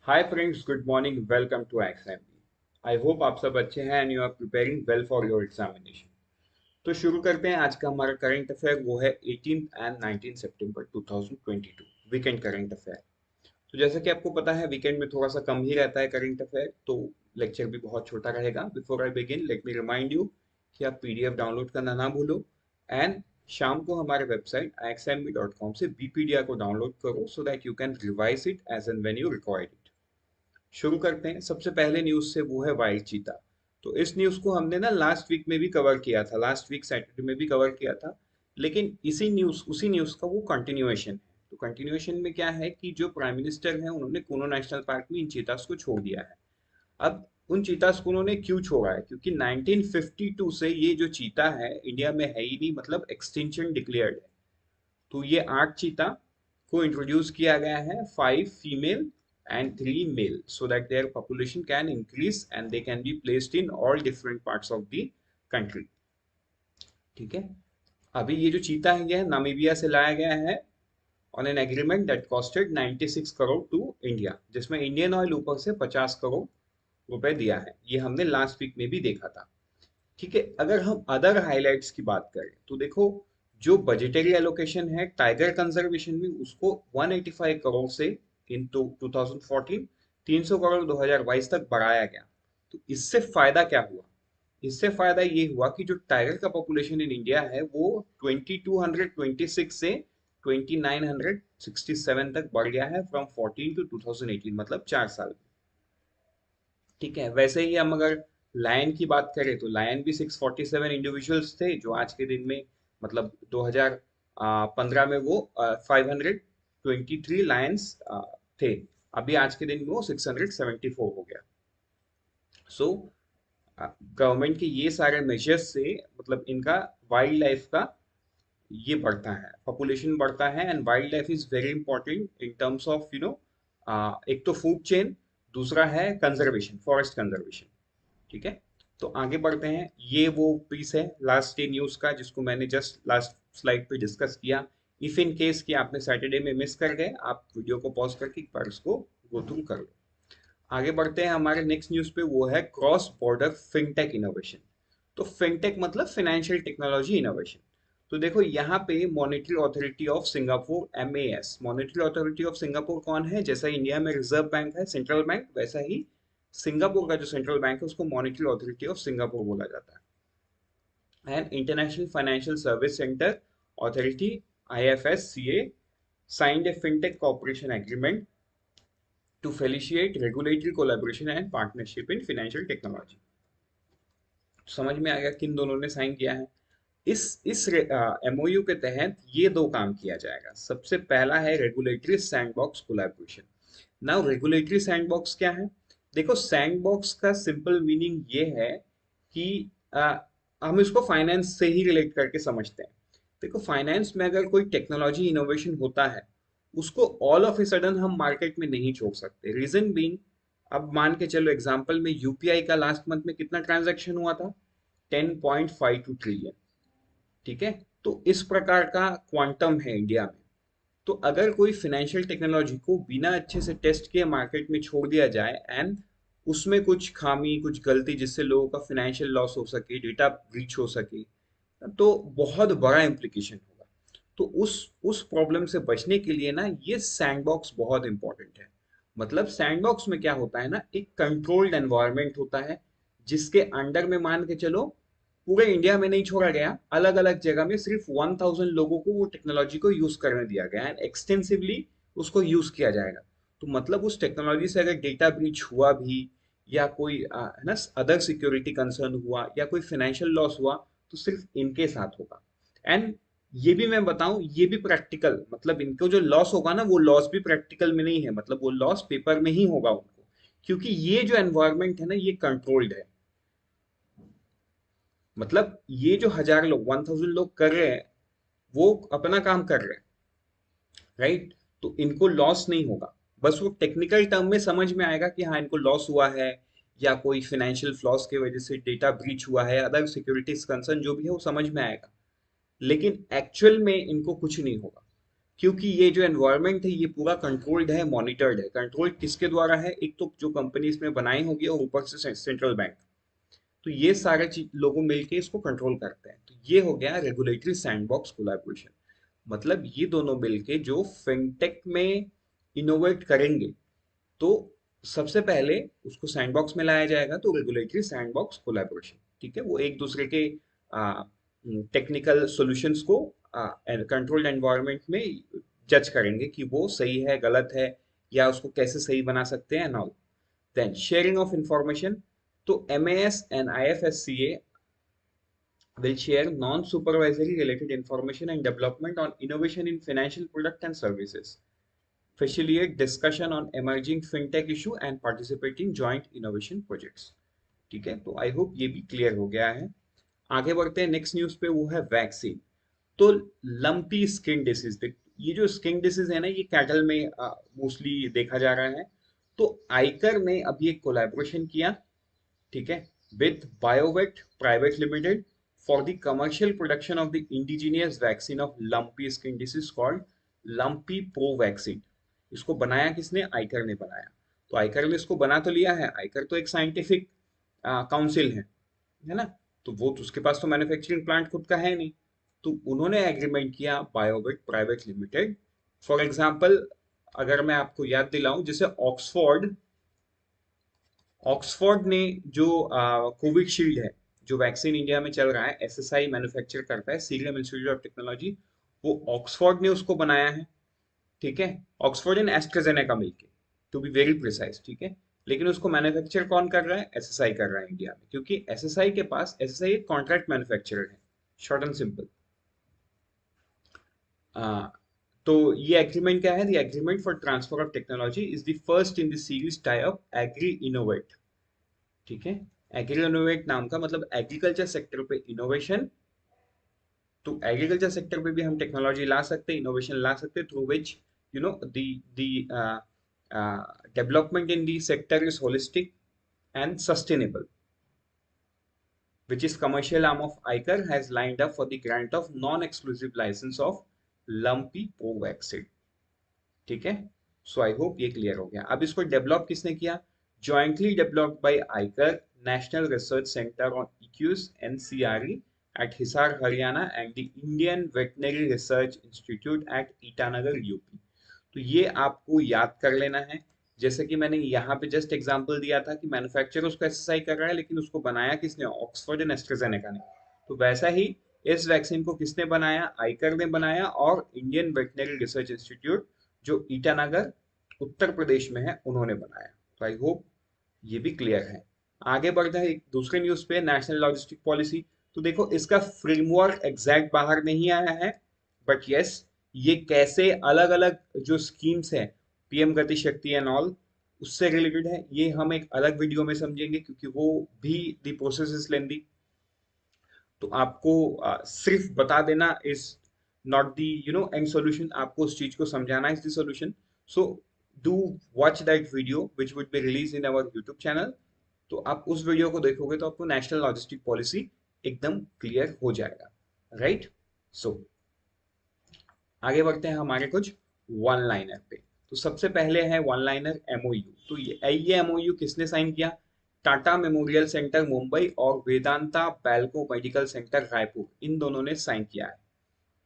Hi friends, good morning, welcome to XMB. I hope आप सब अच्छे हैं and you are preparing well for your examination. तो शुरू करते हैं। आज का हमारा करंट अफेयर वो है 18 and 19 September 2022 weekend current affair. तो जैसा कि आपको पता है, वीकेंड में थोड़ा सा कम ही रहता है करंट अफेयर, तो लेक्चर भी बहुत छोटा रहेगा। Before I begin, let me remind you कि आप पीडीएफ डाउनलोड करना ना भूलो एंड शाम को हमारे वेबसाइट axmb.com से बीपीडीआर को डाउनलोड करो so that you can revise it as and when you require it. शुरू करते हैं। सबसे पहले न्यूज से, वो है वाइल्ड चीता। तो इस न्यूज को हमने ना लास्ट वीक में भी कवर किया था, लास्ट वीक सैटरडे में भी कवर किया था। लेकिन उसी न्यूज का वो कंटिन्यूएशन है। तो कंटिन्यूएशन में क्या है कि जो प्राइम मिनिस्टर हैं, उन्होंने कूनो नेशनल पार्क में इन चीतास को छोड़ दिया है। अब उन चीतास को उन्होंने क्यों छोड़ा है? क्योंकि 1952 से ये जो चीता है इंडिया में है ही नहीं, मतलब एक्सटिंक्शन डिक्लेयर्ड है। तो ये 8 चीता को इंट्रोड्यूस किया गया है, 5 female and 3 male, so that their population can increase and they can be placed in all different parts of the country। ठीक है। अभी ये जो चीता है ये नामीबिया से लाया गया है on an agreement that costed 96 crore to India, जिसमें इंडियन ऑयल ऊपर से 50 करोड़ रुपए दिया है। ये हमने लास्ट वीक में भी देखा था। ठीक है। अगर हम अदर हाइलाइट्स की बात करें तो देखो, जो बजटरी एलोकेशन है टाइगर कंजर्वेशन में, उसको 185 करोड़ से इन 2014 300 करोड़ 2022 तक बढ़ाया गया। तो इससे फायदा क्या हुआ? इससे फायदा ये हुआ कि जो टाइगर का पॉपुलेशन इन इंडिया है वो 2226 से 2967 तक बढ़ गया है, फ्रॉम 14 टू 2018, मतलब 4 साल में। ठीक है। वैसे ही हम अगर लायन की बात करें तो लायन भी 647 इंडिविजुअल्स थे, जो आज के दिन में, मतलब 2015 में वो 523 लायंस थे। अभी आज के दिन में वो 674 हो गया। सो गवर्नमेंट के ये सारे मेजर्स से, मतलब इनका वाइल्ड लाइफ का ये बढ़ता है, पॉपुलेशन बढ़ता है। And wild life is very important in terms of एक तो फूड चेन, दूसरा है कंजर्वेशन, फॉरेस्ट कंजर्वेशन। ठीक है। तो आगे बढ़ते हैं। ये वो पीस है लास्ट डे न्यूज का, जिसको मैंने जस्ट लास्ट स्लाइड पे डिस्कस किया। इफ इन केस कि आपने सैटरडे में मिस कर गए, आप वीडियो को पॉज करके एक बार इसको गो थ्रू कर लो। आगे बढ़ते हैं हमारे नेक्स्ट न्यूज पे, वो है क्रॉस बॉर्डर फिनटेक इनोवेशन। तो फिनटेक मतलब फाइनेंशियल टेक्नोलॉजी इनोवेशन। तो देखो यहाँ पे monetary authority of Singapore, MAS, monetary authority of Singapore कौन है? जैसा इंडिया में रिजर्व बैंक है, सेंट्रल बैंक, वैसा ही सिंगापुर का जो सेंट्रल बैंक है उसको मॉनेटरी अथॉरिटी ऑफ सिंगापुर बोला जाता है। And international financial service centre authority, IFSCA, signed a fintech cooperation agreement to facilitate regulatory collaboration and partnership in financial technology। समझ में आ गया किन दोनों ने साइन किया है? इस MOU के तहत ये दो काम किया जाएगा। सबसे पहला है regulatory sandbox collaboration. Now regulatory sandbox क्या है? देखो, सैंडबॉक्स का सिंपल मीनिंग ये है कि हम इसको फाइनेंस से ही रिलेट करके समझते हैं। देखो, फाइनेंस में अगर कोई टेक्नोलॉजी इनोवेशन होता है, उसको ऑल ऑफ ए सडन हम मार्केट में नहीं छोड़ सकते। रीजन बीइंग, अब मान के चलो एग्जांपल में यूपीआई का लास्ट मंथ में कितना ट्रांजैक्शन हुआ था? 10.52 ट्रिलियन। ठीक है। तो इस प्रकार का क्वांटम है इंडिया में। तो अगर कोई फाइनेंशियल टेक्नोलॉजी को बिना अच्छे से टेस्ट किए मार्केट में छोड़ दिया जाए एंड उसमें कुछ खामी, कुछ गलती, जिससे लोगों का फाइनेंशियल लॉस हो सके, डेटा ब्रीच हो सके, तो बहुत बड़ा इम्प्लीकेशन होगा। तो उस प्रॉब्लम से बचने के लिए ना, ये सैंडबॉक्स बहुत इंपॉर्टेंट है। मतलब सैंडबॉक्स में क्या होता है ना, एक कंट्रोल्ड एनवायरनमेंट होता है, जिसके अंडर में मान के चलो पूरे इंडिया में नहीं छोड़ा गया, अलग अलग जगह में सिर्फ 1000 लोगों को वो टेक्नोलॉजी को यूज करने दिया गया एंड एक्सटेंसिवली उसको यूज किया जाएगा। तो मतलब उस टेक्नोलॉजी से अगर डेटा ब्रीच हुआ भी, या कोई है ना अदर सिक्योरिटी कंसर्न हुआ, या कोई फाइनेंशियल लॉस हुआ, तो सिर्फ इनके साथ होगा। एंड ये भी मैं बताऊं, ये भी प्रैक्टिकल, मतलब इनको जो लॉस होगा ना, वो लॉस भी प्रैक्टिकल में नहीं है, मतलब वो लॉस पेपर में ही होगा उनको, क्योंकि ये जो एनवायरनमेंट है ना, ये कंट्रोल्ड है। मतलब ये जो 1000 लोग, 1000 लोग कर रहे हैं, वो अपना काम कर रहे हैं, राइट? तो इनको लॉस नहीं होगा। बस वो टेक्निकल टर्म में समझ में आएगा कि हाँ, इनको लॉस हुआ है, या कोई फाइनेंशियल फ्लॉस की वजह से डेटा ब्रीच हुआ है, अदर सिक्योरिटीज कंसर्न जो भी है वो समझ में आएगा। लेकिन एक्चुअल में इनको कुछ नहीं होगा, क्योंकि ये जो एनवायरनमेंट है ये पूरा कंट्रोल्ड है, मॉनिटर्ड है। कंट्रोल किसके द्वारा है? एक तो जो कंपनी इसमें बनाई होगी और ऊपर से सेंट्रल बैंक। तो ये सारे चीज लोगों मिलके इसको कंट्रोल करते हैं। तो ये हो गया रेगुलेटरी सैंडबॉक्स कोलैबोरेशन। मतलब ये दोनों मिलके जो फिनटेक में इनोवेट करेंगे, तो सबसे पहले उसको सैंडबॉक्स में लाया जाएगा, तो रेगुलेटरी सैंडबॉक्स कोलैबोरेशन। ठीक है, वो एक दूसरे के टेक्निकल सॉल्यूशंस को कंट्रोल्ड एनवायरनमेंट में जज करेंगे कि वो सही है, गलत है, या उसको कैसे सही बना सकते हैं and all. Then sharing of information. तो MAS and IFSCA will share non-supervisory related information and development on innovation in financial product and services, facilitate discussion on emerging fintech issue and participate in joint innovation projects। ठीक है, तो I hope ये भी clear हो गया है। आगे बढ़ते हैं नेक्स्ट न्यूज पे, वो है वैक्सीन। तो लंपी स्किन डिसीज, ये जो स्किन डिसीज है ना, ये कैटल में मोस्टली देखा जा रहा है। तो आइकर ने अभी एक कोलैबोरेशन किया, ठीक है, with BioVet Private Limited for the commercial production of the indigenous vaccine of lumpy skin disease called lumpy pro vaccine। इसको बनाया किसने? आइकर ने बनाया। तो आइकर ने इसको बना तो लिया है, आइकर तो एक साइंटिफिक काउंसिल है ना, तो वो तो उसके पास तो मैन्युफैक्चरिंग प्लांट खुद का है नहीं। तो उन्होंने एग्रीमेंट किया Biovet private limited. For example, अगर मैं आपको याद दिलाऊं, जैसे ऑक्सफोर्ड ऑक्सफोर्ड ने जो कोविशील्ड है, जो वैक्सीन इंडिया में चल रहा है, एसएसआई मैन्युफैक्चर करता है, सीरम इंस्टीट्यूट ऑफ टेक्नोलॉजी, वो ऑक्सफोर्ड ने उसको बनाया है। ठीक है, ऑक्सफोर्ड एंड एस्ट्राजेनेका मिलके, टू बी वेरी प्रिसाइज। ठीक है, लेकिन उसको मैन्युफैक्चर कौन कर रहा है? एसएसआई कर रहा है इंडिया में, क्योंकि एसएसआई के पास, एसएसआई एक कॉन्ट्रैक्ट मैन्युफैक्चरर है, शॉर्ट एंड सिंपल। तो ये एग्रीमेंट क्या है? The agreement for transfer of technology is the first in the series tie up agri innovate. ठीक है, एग्री इनोवेट नाम का मतलब एग्रीकल्चर सेक्टर पे इनोवेशन। तो एग्रीकल्चर सेक्टर पे भी हम टेक्नोलॉजी ला सकते हैं, इनोवेशन ला सकते हैं, through which the development in the sector is holistic and sustainable, which is commercial arm of ICAR has lined up for the grant of non-exclusive license of lumpy Covaxin। ठीक है, सो I hope ये clear हो गया। अब इसको develop किसने किया? Jointly developed by ICAR national research centre on equines NCRE at Hisar Haryana and the Indian veterinary research institute at Itanagar UP. तो ये आपको याद कर लेना है। जैसे कि मैंने यहाँ पे जस्ट एग्जांपल दिया था कि मैन्युफैक्चरर उसको एसएसआई कर रहा है, लेकिन उसको बनाया किसने? ऑक्सफोर्ड एंड एस्ट्राजेनेका ने। तो वैसा ही इस वैक्सीन को किसने बनाया? आइकर ने बनाया, और इंडियन वेटनरी रिसर्च इंस्टीट्यूट जो ईटानगर उत्तर प्रदेश में है, उन्होंने बनाया। तो आई होप ये भी क्लियर है। आगे बढ़ते हैं एक दूसरे न्यूज पे, नेशनल लॉजिस्टिक पॉलिसी। तो देखो, इसका फ्रेमवर्क एग्जैक्ट बाहर नहीं आया है, बट यस, ये कैसे अलग अलग जो स्कीम्स है, पीएम गति शक्ति एंड ऑल, उससे रिलेटेड है, ये हम एक अलग वीडियो में समझेंगे, क्योंकि वो भी द प्रोसेस इज लेंदी। तो आपको सिर्फ बता देना is not the and solution, आपको उस चीज को समझाना is the solution. So do watch that video which would be release in our YouTube channel. तो आप उस वीडियो को देखोगे तो आपको नेशनल लॉजिस्टिक पॉलिसी एकदम क्लियर हो जाएगा, राइट। सो आगे बढ़ते हैं हमारे कुछ वन लाइनर पे। तो सबसे पहले है वन लाइनर एमओयू। तो ये एमओयू किसने साइन किया? टाटा मेमोरियल सेंटर मुंबई और वेदांता बैल्को मेडिकल सेंटर रायपुर, इन दोनों ने साइन किया है।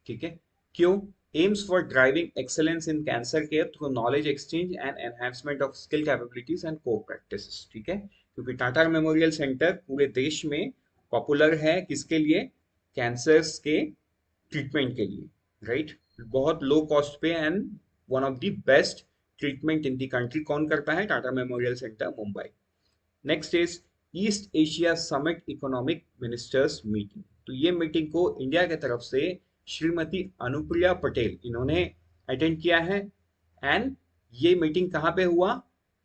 ठीक है, क्यों? AIIMS for driving excellence in cancer care through knowledge exchange and enhancement of skill capabilities and को प्रैक्टिस। ठीक है, क्योंकि टाटा मेमोरियल सेंटर पूरे देश में पॉपुलर है किसके लिए? कैंसर्स के ट्रीटमेंट के लिए, राइट। बहुत लो कॉस्ट पे and one of the best treatment in the country कौन करता है? Tata memorial centre Mumbai. Next is east Asia summit economic ministers meeting. तो ये मीटिंग को इंडिया की तरफ से श्रीमती अनुप्रिया पटेल इन्होंने अटेंड किया है। एंड ये मीटिंग कहाँ पे हुआ?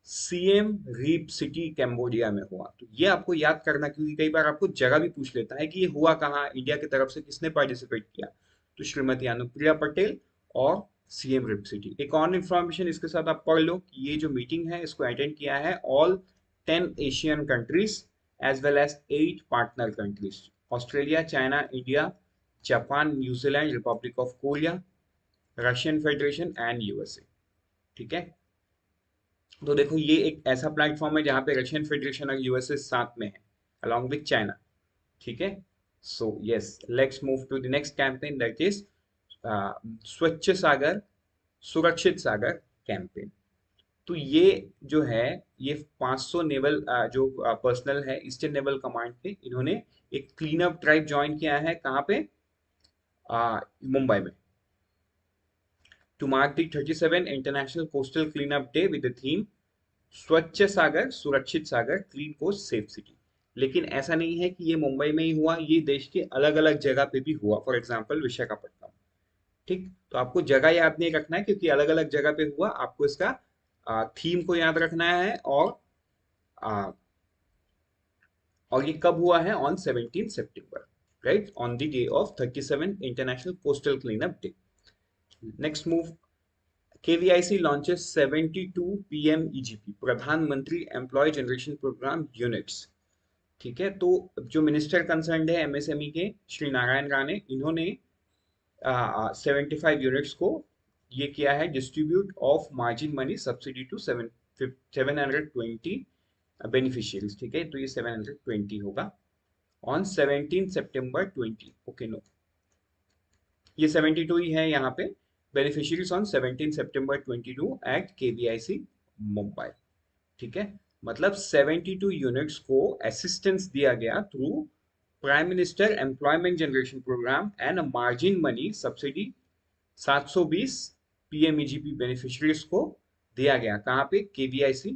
सीएम रीप सिटी कैम्बोडिया में हुआ। तो ये आपको याद करना, क्योंकि कई बार आपको जगह भी पूछ लेता है कि ये हुआ कहाँ, इंडिया की तरफ से किसने पार्टिसिपेट किया। तो श्रीमती अनुप्रिया पटेल और सीएम रिप सिटी। एक और इंफॉर्मेशन इसके साथ आप पढ़ लो कि ये जो मीटिंग है, इसको अटेंड किया है all 10 Asian countries as well as 8 partner countries: Australia, China, India, Japan, New Zealand, Republic of Korea, Russian federation and USA. ठीक है, तो देखो ये एक ऐसा प्लेटफॉर्म है जहां पे रशियन फेडरेशन और यूएसए साथ में है अलॉन्ग विथ चाइना। ठीक है, so yes, let's move to the next campaign, that is Swachh Sagar Surakshit Sagar campaign. तो ये जो है, ये 500 नेवल जो पर्सनल है ईस्टर्न नेवल कमांड के, इन्होंने एक क्लीन अप ड्राइव ज्वाइन किया है। कहाँ पे? मुंबई में, to mark the 37 international coastal clean up day with the theme Swachh Sagar Surakshit Sagar clean coast safe city. लेकिन ऐसा नहीं है कि ये मुंबई में ही हुआ, ये देश के अलग अलग जगह पे भी हुआ, फॉर एग्जाम्पल विशाखापट्टनम। ठीक, तो आपको जगह याद नहीं रखना है क्योंकि अलग अलग जगह पे हुआ, आपको इसका थीम को याद रखना है। आ, और ये कब हुआ है? On 17 September, right, on the day of 37 international coastal clean up day. Next move, KVIC launches 72 PM EGP प्रधानमंत्री एम्प्लॉय जनरेशन प्रोग्राम यूनिट्स। ठीक है, तो जो मिनिस्टर कंसर्न है एमएसएमई के, श्री नारायण राणे, इन्होंने 75 यूनिट्स को ये किया है distribute of margin money subsidy to 720 beneficiaries. ठीक है, तो ये 720 होगा ऑन 17 सितंबर 20। ओके, नो, ये 72 ही है यहाँ पे। Beneficiaries on 17 September 22 at KVIC Mumbai. ठीक है, मतलब 72 यूनिट्स को असिस्टेंस दिया गया through prime minister employment generation programme and margin money subsidy. 720 PMEGP beneficiaries को दिया गया। कहाँ पे? केवीआईसी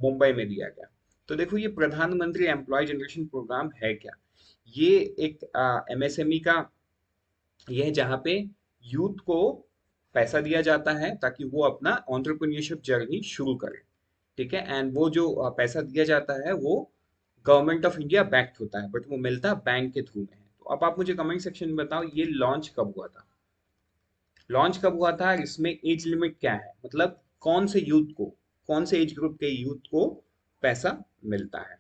मुंबई में दिया गया। तो देखो ये प्रधानमंत्री एम्प्लॉय जनरेशन प्रोग्राम है क्या? ये एक एमएसएमई का, यह जहाँ पे यूथ को पैसा दिया जाता है ताकि वो अपना एंटरप्रेन्योरशिप जर्नी शुरू करे। ठीक है, एंड वो जो पैसा दिया जाता है वो गवर्नमेंट ऑफ इंडिया बैक्ड होता है, बट वो मिलता बैंक के थ्रू में है। तो अब आप मुझे कमेंट सेक्शन में बताओ ये लॉन्च कब हुआ था? लॉन्च कब हुआ था? इसमें एज लिमिट क्या है, मतलब कौन से यूथ को, कौन से एज ग्रुप के यूथ को पैसा मिलता है?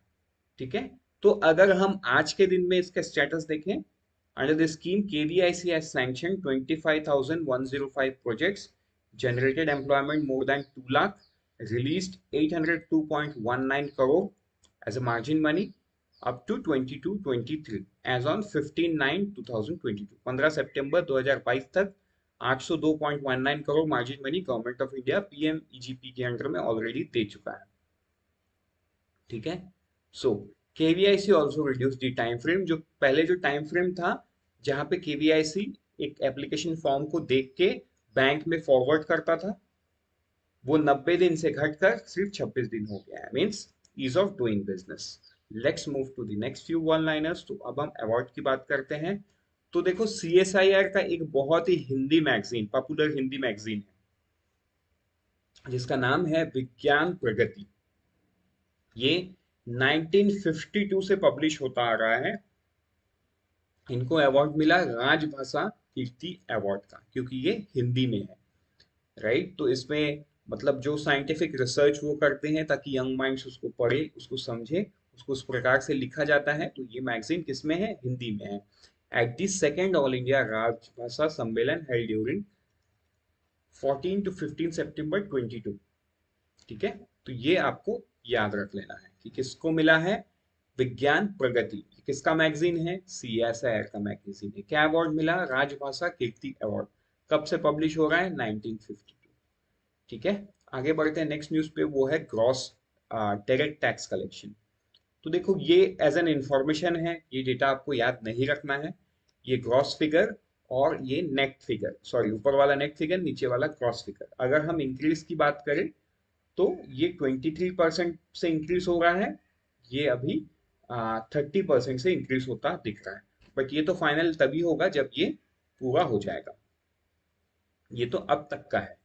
ठीक है, तो अगर हम आज के दिन में इसका स्टेटस देखें, under the scheme KVIC has sanctioned 25,105 projects, generated employment more than 2 lakh, released 802.19 crore as a margin money up to 22-23 as on 15/9/2022। 15 सितंबर 2022 तक 802.19 crore margin money government of India PMEGP के अंडर में ऑलरेडी दे चुका है। ठीक है, so KVIC also reduce the time frame. जो पहले जो टाइम फ्रेम था जहां पे केवीआईसी एक एप्लीकेशन फॉर्म को देख के बैंक में फॉरवर्ड करता था, वो 90 दिन से घटकर सिर्फ 26 दिन हो गया है, means ease of doing business. Let's move to the next few one liners. तो अब हम अवार्ड की बात करते हैं। तो देखो CSIR का एक बहुत ही Hindi magazine, popular Hindi magazine है जिसका नाम है विज्ञान प्रगति। ये 1952 से पब्लिश होता आ रहा है। इनको अवार्ड मिला राजभाषा कीर्ति अवार्ड का, क्योंकि ये हिंदी में है, राइट। तो इसमें मतलब जो साइंटिफिक रिसर्च वो करते हैं ताकि यंग माइंड्स उसको पढ़े, उसको समझे, उसको उस प्रकार से लिखा जाता है। तो ये मैगजीन किसमें है? हिंदी में है। At the second all India राजभाषा सम्मेलन हेल्ड ड्यूरिंग 14 to 15 सितंबर 22। ठीक है, तो ये आपको याद रख लेना है कि किसको मिला है विज्ञान प्रगति। किसका मैगजीन है? CSIR का मैगजीन है। क्या अवार्ड मिला? राजभाषा कीर्ति अवार्ड। कब से पब्लिश हो रहा है? 1952। ठीक है, आगे बढ़ते हैं। नेक्स्ट न्यूज पे वो है ग्रॉस डायरेक्ट टैक्स कलेक्शन। तो देखो ये एज एन इंफॉर्मेशन है, ये डेटा आपको याद नहीं रखना है। ये ग्रॉस फिगर और ये नेट फिगर, सॉरी ऊपर वाला नेट फिगर, नीचे वाला ग्रॉस फिगर। अगर हम इंक्रीज की बात करें तो ये 23% से इंक्रीज हो रहा है। ये अभी 30% से इंक्रीज होता दिख रहा है, बट ये तो फाइनल तभी होगा जब ये पूरा हो जाएगा। ये तो अब तक का है।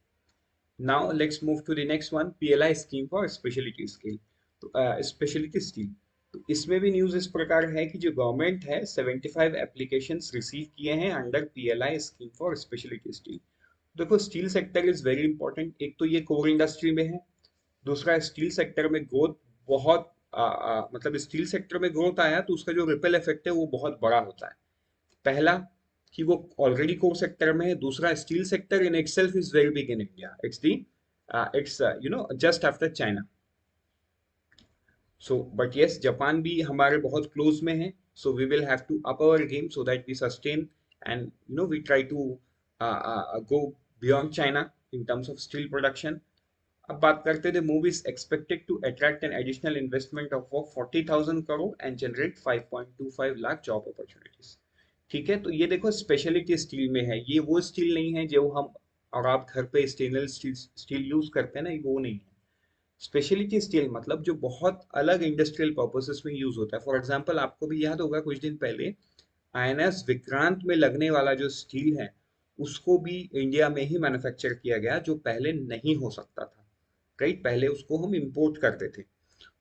Now let's move to the next one, PLI scheme for specialty skill. तो स्पेशलिटी स्किल, तो इसमें भी न्यूज इस प्रकार है कि जो गवर्नमेंट है 75 एप्लीकेशंस रिसीव किए हैं under PLI scheme for speciality steel. देखो steel sector is very important. एक तो ये कोर इंडस्ट्री में है, दूसरा स्टील सेक्टर में ग्रोथ बहुत मतलब स्टील सेक्टर में ग्रोथ आया तो उसका जो रिपल इफेक्ट है वो बहुत बड़ा होता है। पहला, कि वो ऑलरेडी कोर सेक्टर में है। दूसरा, steel sector in itself is very big in India, it's just after China. So but yes, Japan भी हमारे बहुत क्लोज में है, so we will have to up our game so that we sustain and we try to go beyond China in terms of steel production. अब बात करते थे, move is expected to attract an additional investment of 40,000 crore and generate 5.25 lakh job opportunities. ठीक है, तो ये देखो speciality steel में है, ये वो स्टील नहीं है जो हम और आप घर पे स्टेनलेस स्टील यूज करते हैं ना, वो नहीं है। स्पेशलिटी स्टील मतलब जो बहुत अलग इंडस्ट्रियल पर्पसेस में यूज होता है। फॉर एग्जांपल, आपको भी याद होगा कुछ दिन पहले आईएनएस विक्रांत में लगने वाला जो स्टील है, उसको भी इंडिया में ही मैन्युफैक्चर किया गया, जो पहले नहीं हो सकता था। राइट, पहले उसको हम इंपोर्ट करते थे।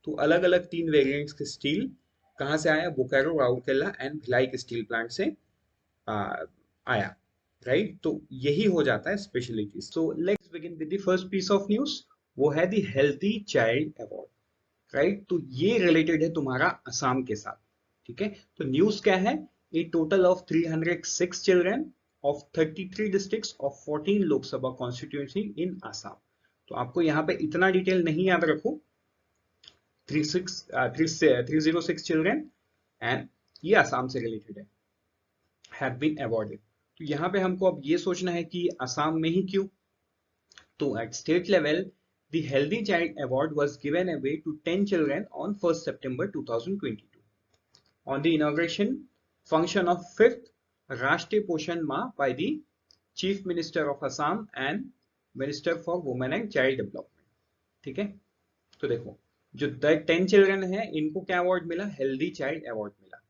तो अलग अलग 3 वेरिएंट्स के स्टील कहाँ से आया? बोकारो, राउरकेला एंड भिलाई के स्टील प्लांट से आया। राइट, तो यही हो जाता है specialty. So let's begin with the first piece of news, वो है the healthy child award. Right, तो ये रिलेटेड है तुम्हारा असम के साथ। ठीक है, तो न्यूज क्या है? A total of 306 children of 33 districts of 14 Lok Sabha constituency in Assam. तो आपको यहाँ पे इतना डिटेल नहीं याद रखो, 306 चिल्ड्रन एंड ये असम से रिलेटेड है, हैव बीन अवॉर्डेड। तो यहाँ पे हमको अब ये सोचना है कि असम में ही क्यों? तो at state level, the Healthy Child Award was given away to 10 children on 1st September 2022 on the inauguration function of 5th Rashtriya Poshan Ma by the Chief Minister of Assam and Minister for Women and Child Development। ठीक है, तो देखो जो 10 children है इनको क्या award मिला? Healthy child award मिला।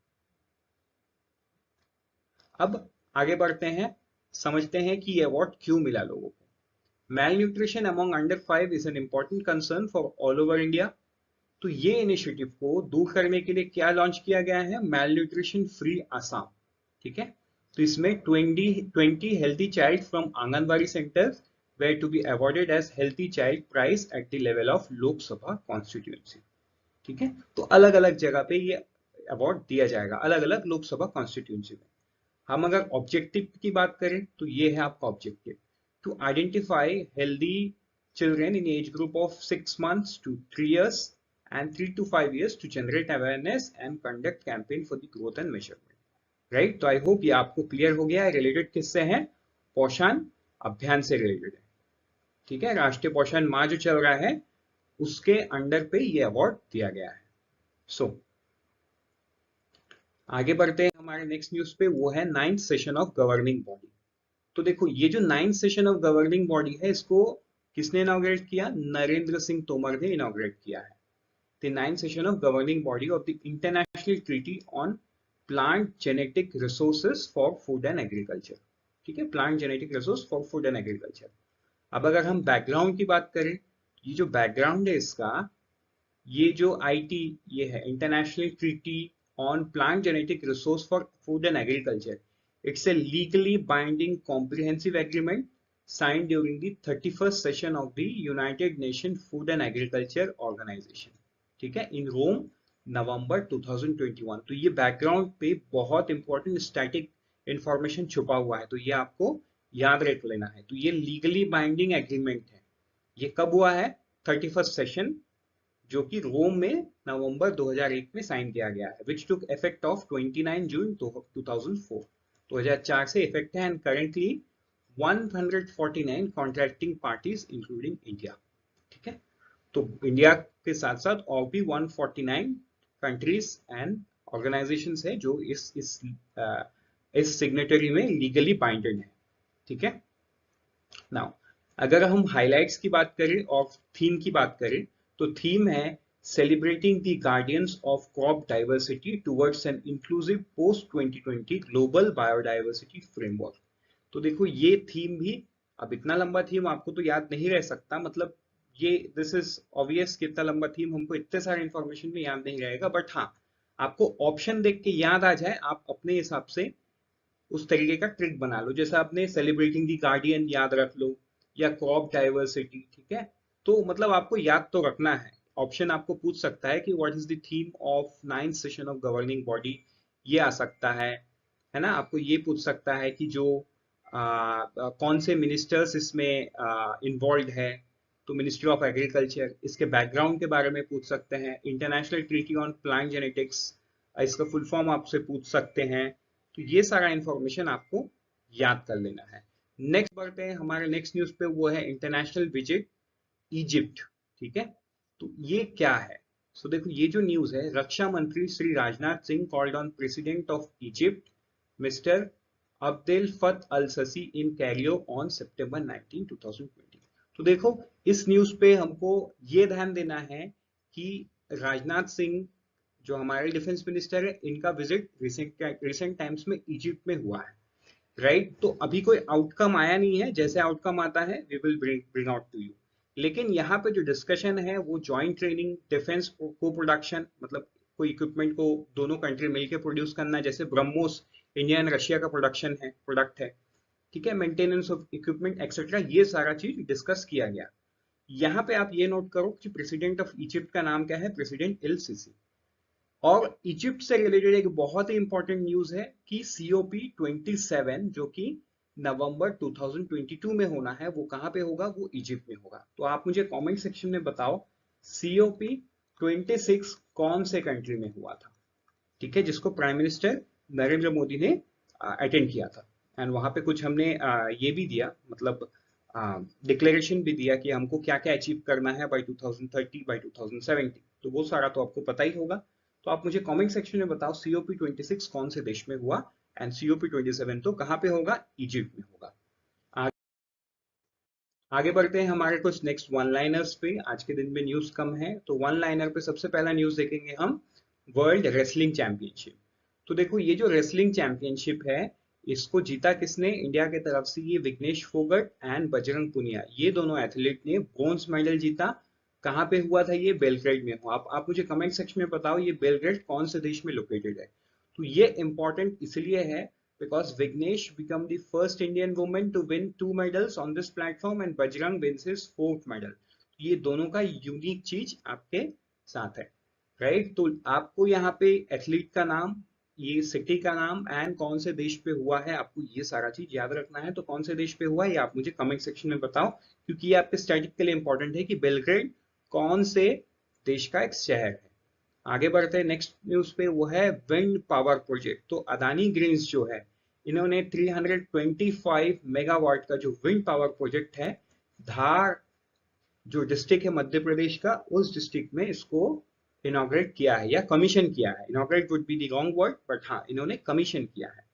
अब आगे बढ़ते हैं, समझते हैं कि ये अवार्ड क्यों मिला लोगों को। Malnutrition among under 5 is an important concern for all over India। तो ये इनिशिएटिव को दूर करने के लिए क्या लॉन्च किया गया है? Malnutrition free Assam. ठीक है, तो इसमें 20 healthy child from anganwadi centres were to be awarded as healthy child prize at the level of Lok Sabha constituency. ठीक है, तो अलग अलग जगह पे ये अवार्ड दिया जाएगा, अलग अलग लोकसभा कॉन्स्टिट्यूएंसी में। हम अगर ऑब्जेक्टिव की बात करें तो ये है आपका objective, to identify healthy children in age group of 6 months to 3 years and 3 to 5 years to generate awareness and conduct campaign for the growth and measurement। Right, तो आई होप ये आपको क्लियर हो गया है। रिलेटेड किससे है? पोषण अभियान से रिलेटेड है। ठीक है, राष्ट्रीय पोषण माह जो चल रहा है उसके अंडर पे ये अवार्ड दिया गया है। सो आगे बढ़ते हैं हमारे नेक्स्ट न्यूज पे, वो है 9th session of governing body. तो देखो ये जो 9th session of governing body है, इसको किसने इनॉग्रेट किया? नरेंद्र सिंह तोमर ने इनॉग्रेट किया है। The 9th session of governing body of the international treaty on plant genetic resources for food and agriculture. ठीक है, plant genetic resource for food and agriculture. अब अगर हम बैकग्राउंड की बात करें, ये जो बैकग्राउंड है इसका, ये जो आईटी, ये है international treaty on plant genetic resource for food and agriculture. It's a legally binding comprehensive agreement signed during the 31st session of the United Nations Food and Agriculture Organization। ठीक है, in Rome, नवंबर 2021। तो ये background पे बहुत important static information छुपा हुआ है, तो ये आपको याद रख लेना है। तो ये लीगली बाइंडिंग एग्रीमेंट है। ये कब हुआ है? 31st सेशन, जो कि रोम में नवंबर 2001 में साइन किया गया है, विच टुक इफेक्ट ऑफ 29 जून 2004। 2004 से इफेक्ट है and currently 149 contracting parties including India. ठीक है, तो इंडिया के साथ साथ और भी 149 कंट्रीज एंड ऑर्गेनाइजेशंस है जो इस सिग्नेटरी में लीगली बाइंडेड है। ठीक है, नाउ अगर हम हाइलाइट्स की बात करें और थीम की बात करें, तो थीम है celebrating the guardians of crop diversity towards an inclusive post 2020 global biodiversity framework। तो देखो ये थीम भी, अब इतना लंबा थीम आपको तो याद नहीं रह सकता, मतलब ये दिस इज ऑब्वियस कि इतना लंबा थीम हमको इतने सारे इंफॉर्मेशन में याद नहीं रहेगा, बट हाँ आपको ऑप्शन देख के याद आ जाए, आप अपने हिसाब से उस तरीके का ट्रिक बना लो। जैसे आपने सेलिब्रेटिंग दी गार्डियन याद रख लो, या क्रॉप डाइवर्सिटी। ठीक है, तो मतलब आपको याद तो रखना है। ऑप्शन आपको पूछ सकता है कि what is the theme of 9th session of governing body, ये आ सकता है। है ना, आपको ये पूछ सकता है कि जो कौन से मिनिस्टर्स इसमें इन्वॉल्व है, तो मिनिस्ट्री ऑफ एग्रीकल्चर, इसके बैकग्राउंड के बारे में पूछ सकते हैं, international treaty on plant genetics, इसका फुल फॉर्म आपसे पूछ सकते हैं। तो ये सारा इंफॉर्मेशन आपको याद कर लेना है। नेक्स्ट बढ़ते हैं हमारे नेक्स्ट न्यूज पे, वो है इंटरनेशनल विजिट इजिप्ट। ठीक है, तो ये क्या है? सो देखो, ये जो न्यूज है, रक्षा मंत्री Shri Rajnath Singh called on president of Egypt mister Abdel फत अल ससी इन कैरियो ऑन सितंबर 19 2020। तो देखो, इस न्यूज पे हमको ये ध्यान देना है कि राजनाथ सिंह जो हमारे डिफेंस मिनिस्टर है, इनका विजिट रिसेंट टाइम्स में इजिप्ट में हुआ है, राइट? तो अभी कोई आउटकम आया नहीं है, जैसे आउटकम आता है we will bring out to you. लेकिन यहाँ पे जो डिस्कशन है वो joint training, defence coproduction, मतलब कोई इक्विपमेंट को दोनों कंट्री मिलकर प्रोड्यूस करना, जैसे ब्रह्मोस इंडिया एंड रशिया का प्रोडक्ट है, ठीक है, मेंटेनेंस ऑफ इक्विपमेंट एक्सेट्रा, ये सारा चीज डिस्कस किया गया। यहाँ पे आप ये नोट करो कि प्रेसिडेंट ऑफ इजिप्ट का नाम क्या है, प्रेसिडेंट एल सीसी। और इजिप्ट से रिलेटेड एक बहुत ही इंपॉर्टेंट न्यूज है कि COP27 जो कि नवंबर 2022 में होना है, वो कहां पे होगा, वो इजिप्ट में होगा। तो आप मुझे कमेंट सेक्शन में बताओ, COP26 कौन से कंट्री में हुआ था? ठीक है, जिसको प्राइम मिनिस्टर नरेंद्र मोदी ने अटेंड किया था। एंड वहां पे कुछ हमने ये भी दिया, मतलब डिक्लेरेशन भी दिया कि हमको क्या क्या अचीव करना है बाय 2030, बाय 2070। तो वो सारा तो आपको पता ही होगा। तो आप मुझे कमेंट सेक्शन में बताओ, COP26 कौन से देश में हुआ, एंड COP27 तो कहाँ पे होगा, इजिप्ट में होगा। आगे बढ़ते हैं हमारे कुछ नेक्स्ट वन लाइनर्स पे। आज के दिन में न्यूज कम है, तो वन लाइनर पे सबसे पहला न्यूज देखेंगे हम, वर्ल्ड रेसलिंग चैंपियनशिप। तो देखो, ये जो रेसलिंग चैंपियनशिप है, इसको जीता किसने इंडिया की तरफ से, ये विघ्नेश फोगट एंड बजरंग पुनिया, ये दोनों एथलीट ने ब्रोंज मेडल जीता। कहाँ पे हुआ था ये, बेलग्रेड में हुआ। आप मुझे कमेंट सेक्शन में बताओ, ये बेलग्रेड कौन से देश में लोकेटेड है? तो ये इंपॉर्टेंट इसलिए है because Vignesh became the first Indian woman to win 2 medals on this platform and Bajrang wins his 4th medal। ये दोनों का यूनिक चीज आपके साथ है, राइट? तो आपको यहाँ पे एथलीट का नाम, ये सिटी का नाम एंड कौन से देश पे हुआ है, आपको ये सारा चीज याद रखना है। तो कौन से देश पे हुआ है ये आप मुझे कमेंट सेक्शन में बताओ, क्योंकि ये आपके स्टैटिक के लिए इंपॉर्टेंट है कि बेलग्रेड कौन से देश का एक शहर है। आगे बढ़ते हैं नेक्स्ट न्यूज पे, वो है विंड पावर प्रोजेक्ट। तो अदानी ग्रीन्स जो है, इन्होंने 325 मेगावाट का जो विंड पावर प्रोजेक्ट है, धार जो डिस्ट्रिक्ट है मध्य प्रदेश का, उस डिस्ट्रिक्ट में इसको इनॉग्रेट किया है या कमीशन किया है। Inaugurate would be the wrong word, but हाँ, इन्होंने कमीशन किया है।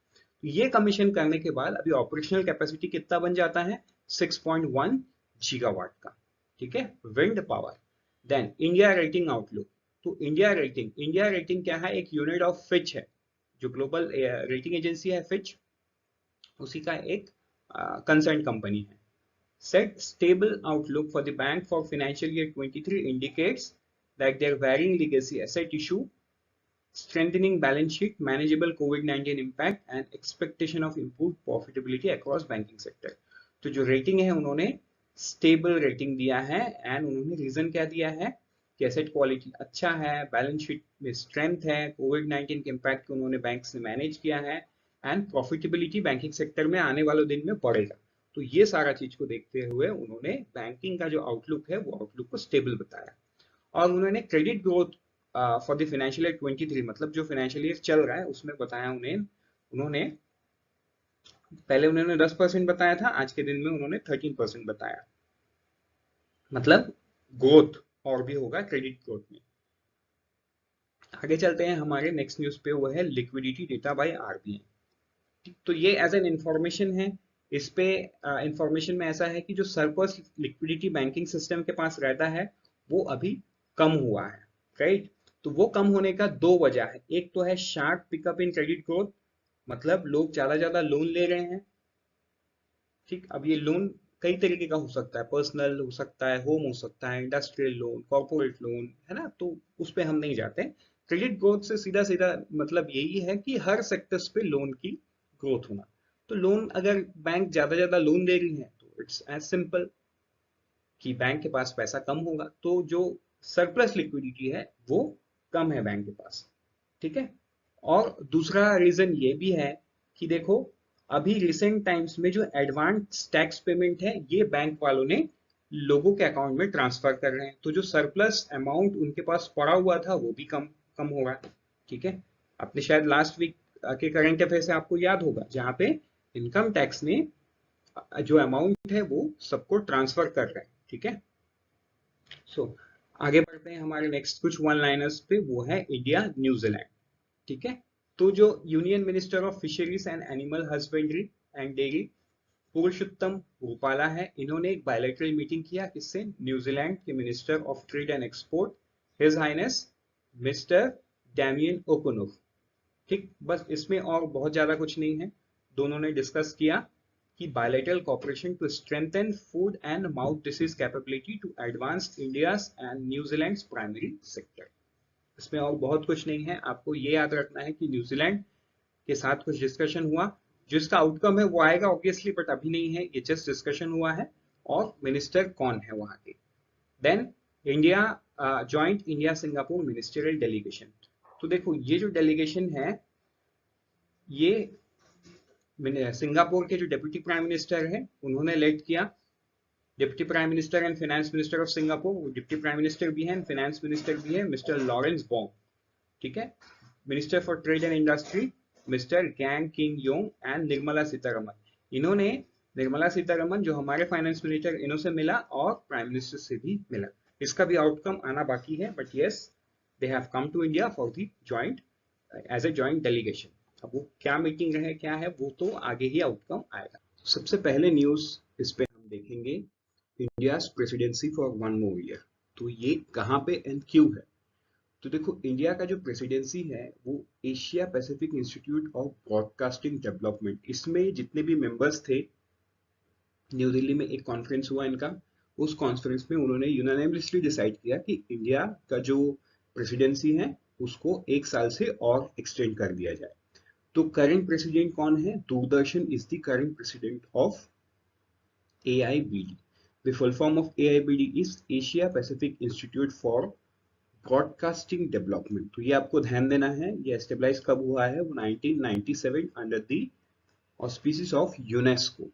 तो ये कमीशन करने के बाद अभी ऑपरेशनल कैपेसिटी कितना बन जाता है, 6.1 गीगावाट का। ठीक है, wind power. Then India rating outlook. तो इंडिया रेटिंग क्या है, एक यूनिट ऑफ फिच है, जो ग्लोबल रेटिंग एजेंसी है फिच, उसी का एक कंसर्न कंपनी है। Set stable outlook for the bank for financial year 23 indicates that their varying legacy asset issue, strengthening balance sheet, manageable COVID-19 impact, and expectation of improved profitability across banking sector। तो जो rating है, उन्होंने stable rating दिया है, and उन्होंने reason क्या दिया है कि एसेट क्वालिटी अच्छा है, बैलेंस शीट में स्ट्रेंथ है, कोविड-19 के इम्पैक्ट को उन्होंने बैंक से मैनेज किया है, एंड प्रॉफिटेबिलिटी बैंकिंग सेक्टर में आने वाले दिन में बढ़ेगा। तो ये सारा चीज को देखते हुए उन्होंने बैंकिंग का जो आउटलुक है, वो आउटलुक को स्टेबल बताया। और उन्होंने credit growth for the financial year 23, मतलब जो फाइनेंशियल ईयर चल रहा है उसमें बताया उन्होंने पहले उन्होंने 10% बताया था, आज के दिन में उन्होंने 13% बताया, मतलब ग्रोथ और भी होगा क्रेडिट ग्रोथ में। आगे चलते हैं हमारे नेक्स्ट न्यूज पे, वो है लिक्विडिटी डेटा बाय RBI। तो ये एज एन इंफॉर्मेशन है। इस पे इंफॉर्मेशन में ऐसा है कि जो सरप्लस लिक्विडिटी बैंकिंग सिस्टम के पास रहता है, वो अभी कम हुआ है, राइट? तो वो कम होने का दो वजह है। एक तो है sharp pickup in credit growth, मतलब लोग ज्यादा लोन ले रहे हैं। ठीक, अब ये लोन कई तरीके का हो सकता है, पर्सनल हो सकता है, होम हो सकता है, इंडस्ट्रियल लोन, कॉर्पोरेट लोन, है ना? तो उस पे हम नहीं जाते। क्रेडिट ग्रोथ से सीधा सीधा मतलब यही है कि हर सेक्टर्स पे लोन की ग्रोथ होना। तो लोन, अगर बैंक ज्यादा लोन दे रही है, तो इट्स एज सिंपल कि बैंक के पास पैसा कम होगा, तो जो सरप्लस लिक्विडिटी है वो कम है बैंक के पास। ठीक है, और दूसरा रीजन ये भी है कि देखो अभी रिसेंट टाइम्स में जो एडवांस टैक्स पेमेंट है ये बैंक वालों ने लोगों के अकाउंट में ट्रांसफर कर रहे हैं, तो जो सरप्लस अमाउंट उनके पास पड़ा हुआ था वो भी कम कम हो रहा है। ठीक है, आपने शायद लास्ट वीक के करंट अफेयर से आपको याद होगा जहाँ पे इनकम टैक्स ने जो अमाउंट है वो सबको ट्रांसफर कर रहे हैं। ठीक है, सो आगे बढ़ते हैं हमारे नेक्स्ट कुछ वन लाइनर्स पे, वो है इंडिया न्यूजीलैंड। ठीक है, तो जो union minister of fisheries and animal husbandry and dairy Purushottam Rupala है, इन्होंने एक बायलैटरल मीटिंग किया किससे, न्यूजीलैंड के minister of trade and export his highness mister Damien O'Connor. ठीक, बस इसमें और बहुत ज्यादा कुछ नहीं है। दोनों ने डिस्कस किया कि bilateral cooperation to strengthen food and mouth disease capability to advance India's and New Zealand's primary sector। इसमें और बहुत कुछ नहीं है, आपको ये याद रखना है कि न्यूजीलैंड के साथ कुछ डिस्कशन हुआ, जिसका आउटकम है वो आएगा ऑब्वियसली, बट अभी नहीं है, ये जस्ट डिस्कशन हुआ है और मिनिस्टर कौन है वहां के। Then India joint India Singapore ministerial delegation. तो देखो ये जो डेलीगेशन है ये सिंगापुर के जो डिप्टी प्राइम मिनिस्टर है उन्होंने लेड किया। Deputy prime minister and finance minister of Singapore, वो डिप्टी प्राइम मिनिस्टर भी हैं, फाइनेंस मिनिस्टर भी है मिस्टर लॉरेंस वोंग। ठीक है, minister for trade and industry mister gang king Yong and Nirmala Sitharaman. इन्होंने निर्मला सीतारमन जो हमारे फाइनेंस मिनिस्टर, इन्हों से मिला और प्राइम मिनिस्टर से भी मिला। इसका भी आउटकम आना बाकी है, but yes they have come to India for the joint as a joint delegation. अब वो क्या मीटिंग रहे क्या है वो तो आगे ही आउटकम आएगा। सबसे पहले न्यूज इस पे हम देखेंगे India presidency for one more year. तो ये कहाँ पे एंड क्यों है। तो देखो इंडिया का जो प्रेसिडेंसी है वो Asia Pacific institute of broadcasting development, इसमें जितने भी मेंबर्स थे, न्यू दिल्ली में एक कॉन्फ्रेंस हुआ इनका, उस कॉन्फ्रेंस में उन्होंने यूनानिमसली डिसाइड किया कि इंडिया का जो प्रेसिडेंसी है उसको एक साल से और एक्सटेंड कर दिया जाए। तो करंट प्रेसिडेंट कौन है, Doordarshan is the current president of AIBD। The full form of AIBD is Asia Pacific Institute for broadcasting development. तो ये आपको ध्यान देना है, ये एस्टेब्लाइज कब हुआ है, वो 1997 under the auspices of UNESCO.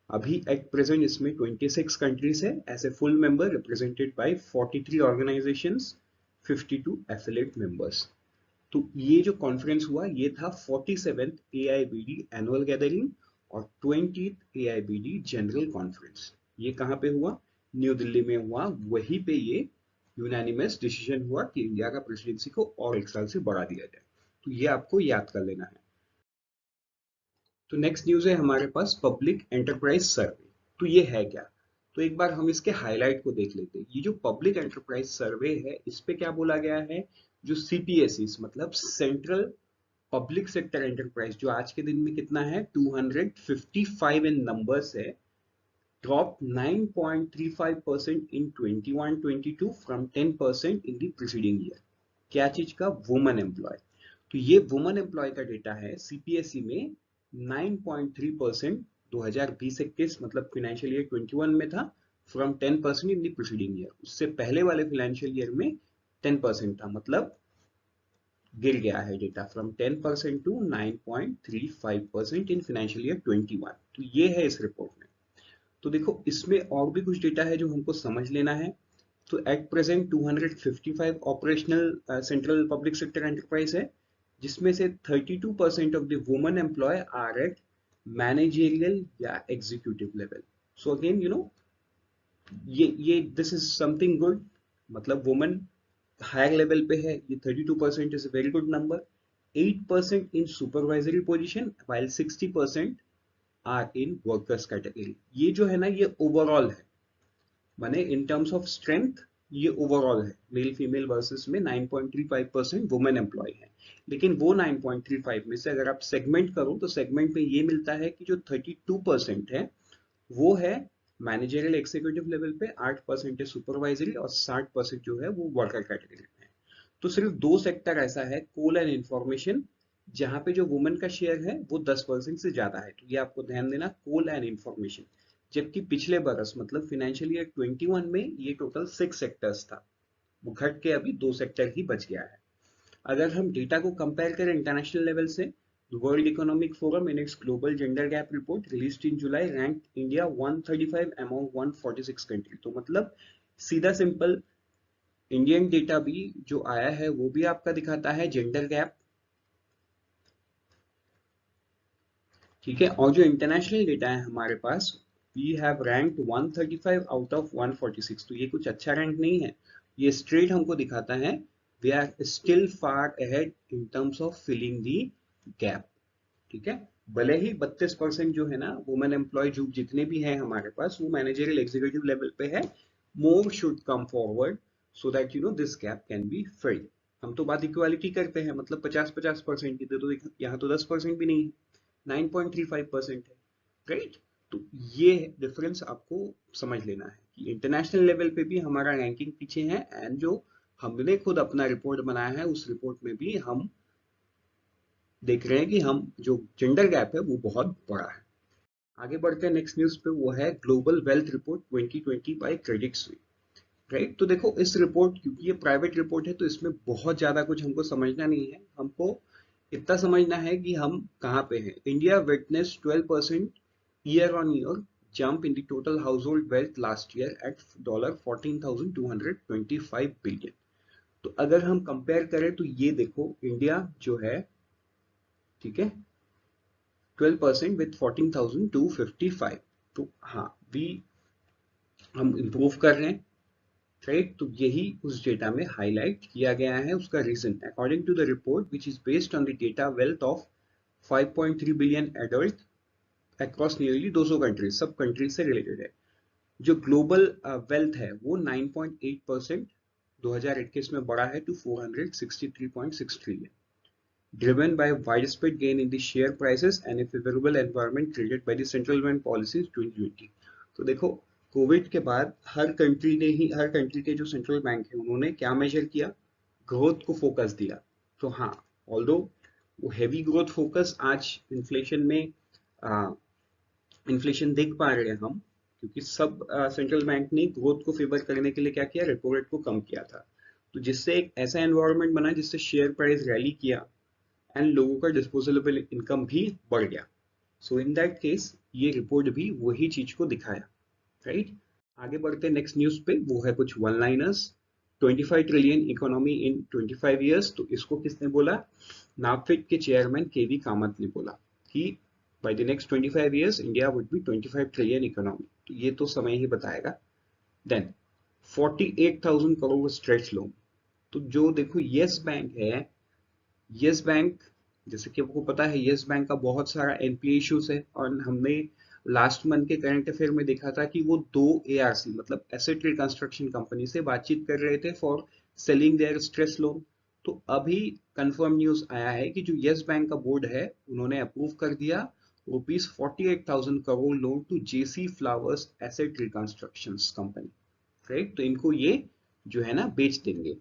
अभी एट प्रेजेंट इसमें 26 कंट्रीज है as a full member, represented by 43 organisations, 52 affiliate members. तो ये जो कॉन्फ्रेंस हुआ ये था 47th AIBD एनुअल गैदरिंग और 20th AIBD जनरल कॉन्फ्रेंस। ये कहाँ पे हुआ, न्यू दिल्ली में हुआ। वहीं पे ये यूनानिमस डिसीजन हुआ कि इंडिया का प्रेसिडेंसी को और एक साल से बढ़ा दिया जाए। तो ये आपको याद कर लेना है। तो नेक्स्ट न्यूज है हमारे पास पब्लिक एंटरप्राइज सर्वे। तो ये है क्या, तो एक बार हम इसके हाईलाइट को देख लेते हैं। ये जो पब्लिक एंटरप्राइज सर्वे है इस पे क्या बोला गया है, जो CPSEs मतलब सेंट्रल पब्लिक सेक्टर एंटरप्राइज, जो आज के दिन में कितना है 255 इन नंबर्स है, drop 9.35% in 21-22 from 10% in the preceding year. क्या चीज का, वुमन एम्प्लॉय। तो ये वुमन एम्प्लॉय का डेटा है CPSE में 9.3% 2020-21 मतलब फाइनेंशियल ईयर 21 में था, from 10% in the preceding year. उससे पहले वाले फाइनेंशियल ईयर में 10% था, मतलब गिर गया है data from 10% to 9.35% in financial year 21। तो ये है इस रिपोर्ट में। तो देखो इसमें और भी कुछ डेटा है जो हमको समझ लेना है। तो at present 255 operational central public sector enterprise है, जिसमें से 32% of the women employ are at managerial या executive level. So again you know ये दिस इज समथिंग गुड, मतलब वुमेन हायर लेवल पे है, ये 32% is a very good number. 8% in supervisory position while 60% are in workers category. ये जो है ना ये ओवरऑल है, माने इन टर्म्स ऑफ स्ट्रेंथ ये ओवरऑल है, मेल फीमेल वर्सेस में 9.35% वुमेन एम्प्लॉय है। लेकिन वो 9.35 में से अगर आप सेगमेंट करो तो सेगमेंट में ये मिलता है कि जो 32% है वो है मैनेजरियल एक्सिक्यूटिव लेवल पे, 8% है सुपरवाइजरी और 60% जो है वो वर्कर कैटेगरी में है। तो सिर्फ दो सेक्टर ऐसा है, कोल एंड इंफॉर्मेशन, जहां पे जो वुमेन का शेयर है वो 10% से ज्यादा है। तो ये आपको ध्यान देना, कोल एंड इंफॉर्मेशन। जबकि पिछले बरस मतलब फाइनेंशियल ईयर 21 में ये टोटल 6 सेक्टर्स था, वो घट के अभी 2 सेक्टर ही बच गया है। अगर हम डेटा को कंपेयर करें इंटरनेशनल लेवल से, World Economic Forum in its Global Gender Gap Report released in July ranked India 135 among 146 country. तो मतलब सीधा सिंपल इंडियन डेटा भी जो आया है वो भी आपका दिखाता है जेंडर गैप, ठीक है। और जो इंटरनेशनल डेटा है हमारे पास, we have ranked 135 out of 146। तो ये कुछ अच्छा रैंक नहीं है, ये स्ट्रेट हमको दिखाता है we are still far ahead in terms of filling the gap, ठीक है। भले ही 32% जो है ना वुमेन एम्प्लॉय जो जितने भी हैं हमारे पास वो मैनेजरियल एग्जीक्यूटिव लेवल पे है, more should come forward so that you know this gap can be filled. हम तो बात इक्वालिटी करते हैं, मतलब 50-50% की, तो यहाँ तो 10% भी नहीं है, 9.35% है, राइट। तो ये डिफरेंस आपको समझ लेना है कि इंटरनेशनल लेवल पे भी हमारा रैंकिंग पीछे है, एंड जो हमने खुद अपना रिपोर्ट बनाया है उस रिपोर्ट में भी हम देख रहे हैं कि हम जो जेंडर गैप है वो बहुत बड़ा है। आगे बढ़ते हैं नेक्स्ट न्यूज पे, वो है global wealth report 2020 by Credit Suisse, right. तो देखो इस रिपोर्ट, क्योंकि ये प्राइवेट रिपोर्ट है तो इसमें बहुत ज्यादा कुछ हमको समझना नहीं है, हमको इतना समझना है कि हम कहाँ पे हैं। India witness 12% year on year jump in the total household wealth last year at $14,225 billion. तो अगर हम कंपेयर करें तो ये देखो इंडिया जो है, ठीक है, 12% विथ 14,255। तो हाँ भी हम इम्प्रूव कर रहे हैं, राइट। तो यही उस डेटा में हाईलाइट किया गया है। उसका reason, according to the report which is based on the data wealth of 5.3 billion adult across nearly 200 countries, सब कंट्रीज से रिलेटेड है। जो ग्लोबल वेल्थ है वो 9.8% 2021 में बढ़ा है to 463.6 trillion, driven by widespread gain in the share prices and a favorable environment created by the central bank policies 2020। तो देखो कोविड के बाद हर कंट्री के जो सेंट्रल बैंक है उन्होंने क्या मेजर किया, ग्रोथ को फोकस दिया। तो हाँ, ऑल्दो वो हैवी ग्रोथ फोकस आज इन्फ्लेशन में इन्फ्लेशन देख पा रहे हैं हम, क्योंकि सब सेंट्रल बैंक ने ग्रोथ को फेवर करने के लिए क्या किया, रेपो रेट को कम किया था। तो जिससे एक ऐसा एनवायरनमेंट बना जिससे शेयर प्राइस रैली किया एंड लोगों का डिस्पोजेबल इनकम भी बढ़ गया। सो इन दैट केस ये रिपोर्ट भी वही चीज को दिखाया, राइट। आगे बढ़ते हैं नेक्स्ट न्यूज पे, वो है कुछ one liners. 25 trillion economy in 25 years, तो इसको किसने बोला, नाफेड के चेयरमैन केवी कामत ने बोला कि by the next 25 years India would be 25 trillion economy. तो ये तो समय ही बताएगा। Then 48,000 crore stretch loan. तो जो देखो यस बैंक है, यस बैंक, जैसे कि आपको पता है यस बैंक का बहुत सारा एनपीए इश्यूज है, और हमने लास्ट मंथ के करंट अफेयर में देखा था कि वो दो एआरसी मतलब एसेट रिकंस्ट्रक्शन कंपनी से बातचीत कर रहे थे for selling their stress loan. तो अभी कंफर्म न्यूज आया है कि जो यस बैंक का बोर्ड है उन्होंने अप्रूव कर दिया ₹48,000 crore loan to JC flowers asset reconstruction company, right. तो इनको ये जो है ना बेच देंगे,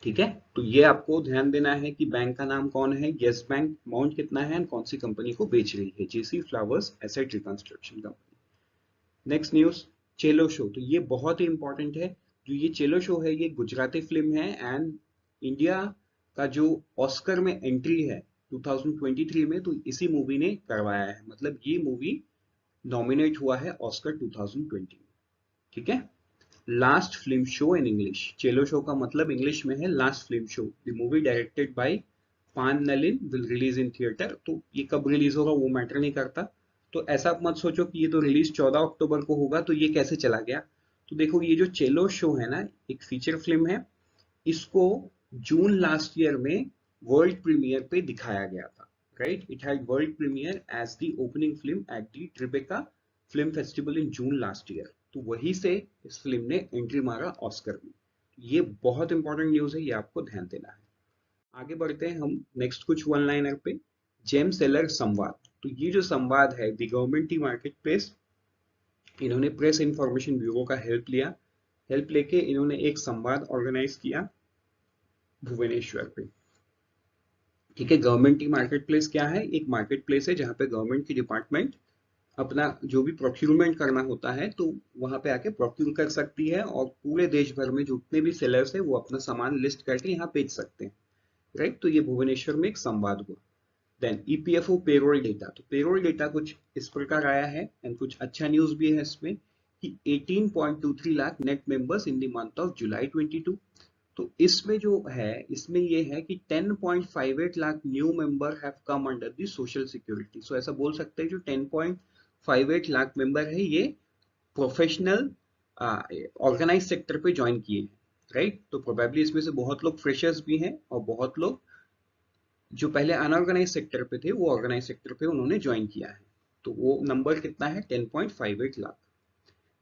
ठीक है। तो ये आपको ध्यान देना है कि बैंक का नाम कौन है, यस बैंक, अमाउंट कितना है और कौन सी कंपनी को बेच रही है, JC flowers asset reconstruction company. Next news, Chhello Show. तो ये बहुत ही इंपॉर्टेंट है। जो ये चेलो शो है ये गुजराती फिल्म है, एंड इंडिया का जो ऑस्कर में एंट्री है 2023 में, तो इसी मूवी ने करवाया है, मतलब ये मूवी नॉमिनेट हुआ है ऑस्कर 2020 में, ठीक है। Last film show in English, Chhello Show का मतलब इंग्लिश में है last film show. The movie directed by Pan Nalin will release in theatre. तो ये कब रिलीज होगा वो मैटर नहीं करता। तो ऐसा मत सोचो कि ये तो रिलीज 14 अक्टूबर को होगा तो ये कैसे चला गया। तो देखो ये जो चेलो शो है ना, एक फीचर फिल्म है, इसको जून लास्ट ईयर में वर्ल्ड प्रीमियर पे दिखाया गया था, right. It had world premiere as the opening film at the Tribeca film festival in June last year. तो वहीं से इस फिल्म ने एंट्री मारा ऑस्कर में। ये बहुत इंपॉर्टेंट न्यूज है, ये आपको ध्यान देना है। आगे बढ़ते हैं हम नेक्स्ट कुछ वन लाइनर पे, जेम सेलर संवाद। तो ये जो संवाद है the government T market place, इन्होंने प्रेस इंफॉर्मेशन ब्यूरो का हेल्प लिया, हेल्प लेके इन्होंने एक संवाद ऑर्गेनाइज किया भुवनेश्वर पे, ठीक है। गवर्नमेंट की मार्केट प्लेस क्या है, एक मार्केट प्लेस है जहाँ पे गवर्नमेंट की डिपार्टमेंट अपना जो भी प्रोक्यूरमेंट करना होता है तो वहां पे आके प्रोक्यूर कर सकती है, और पूरे देश भर में जितने भी सेलर्स है वो अपना सामान लिस्ट करके यहाँ बेच सकते हैं, राइट। तो ये भुवनेश्वर में एक संवाद हुआ। देन ईपीएफओ पेरोल डेटा, तो पेरोल डेटा कुछ इस प्रकार आया है, एंड कुछ अच्छा न्यूज भी है इसमें कि 18.23 lakh net members in the month of July 22। तो इसमें जो है, इसमें ये है कि 10.58 lakh new member have come under the social security. So ऐसा बोल सकते हैं जो 10.58 लाख मेंबर है ये प्रोफेशनल ऑर्गेनाइज सेक्टर पे ज्वाइन किए हैं, राइट। तो प्रोबेबली इसमें से बहुत लोग फ्रेशर्स भी हैं और बहुत लोग जो पहले अनऑर्गेनाइज सेक्टर पे थे वो ऑर्गेनाइज सेक्टर पे उन्होंने ज्वाइन किया है। तो वो नंबर कितना है, 10.58 lakh.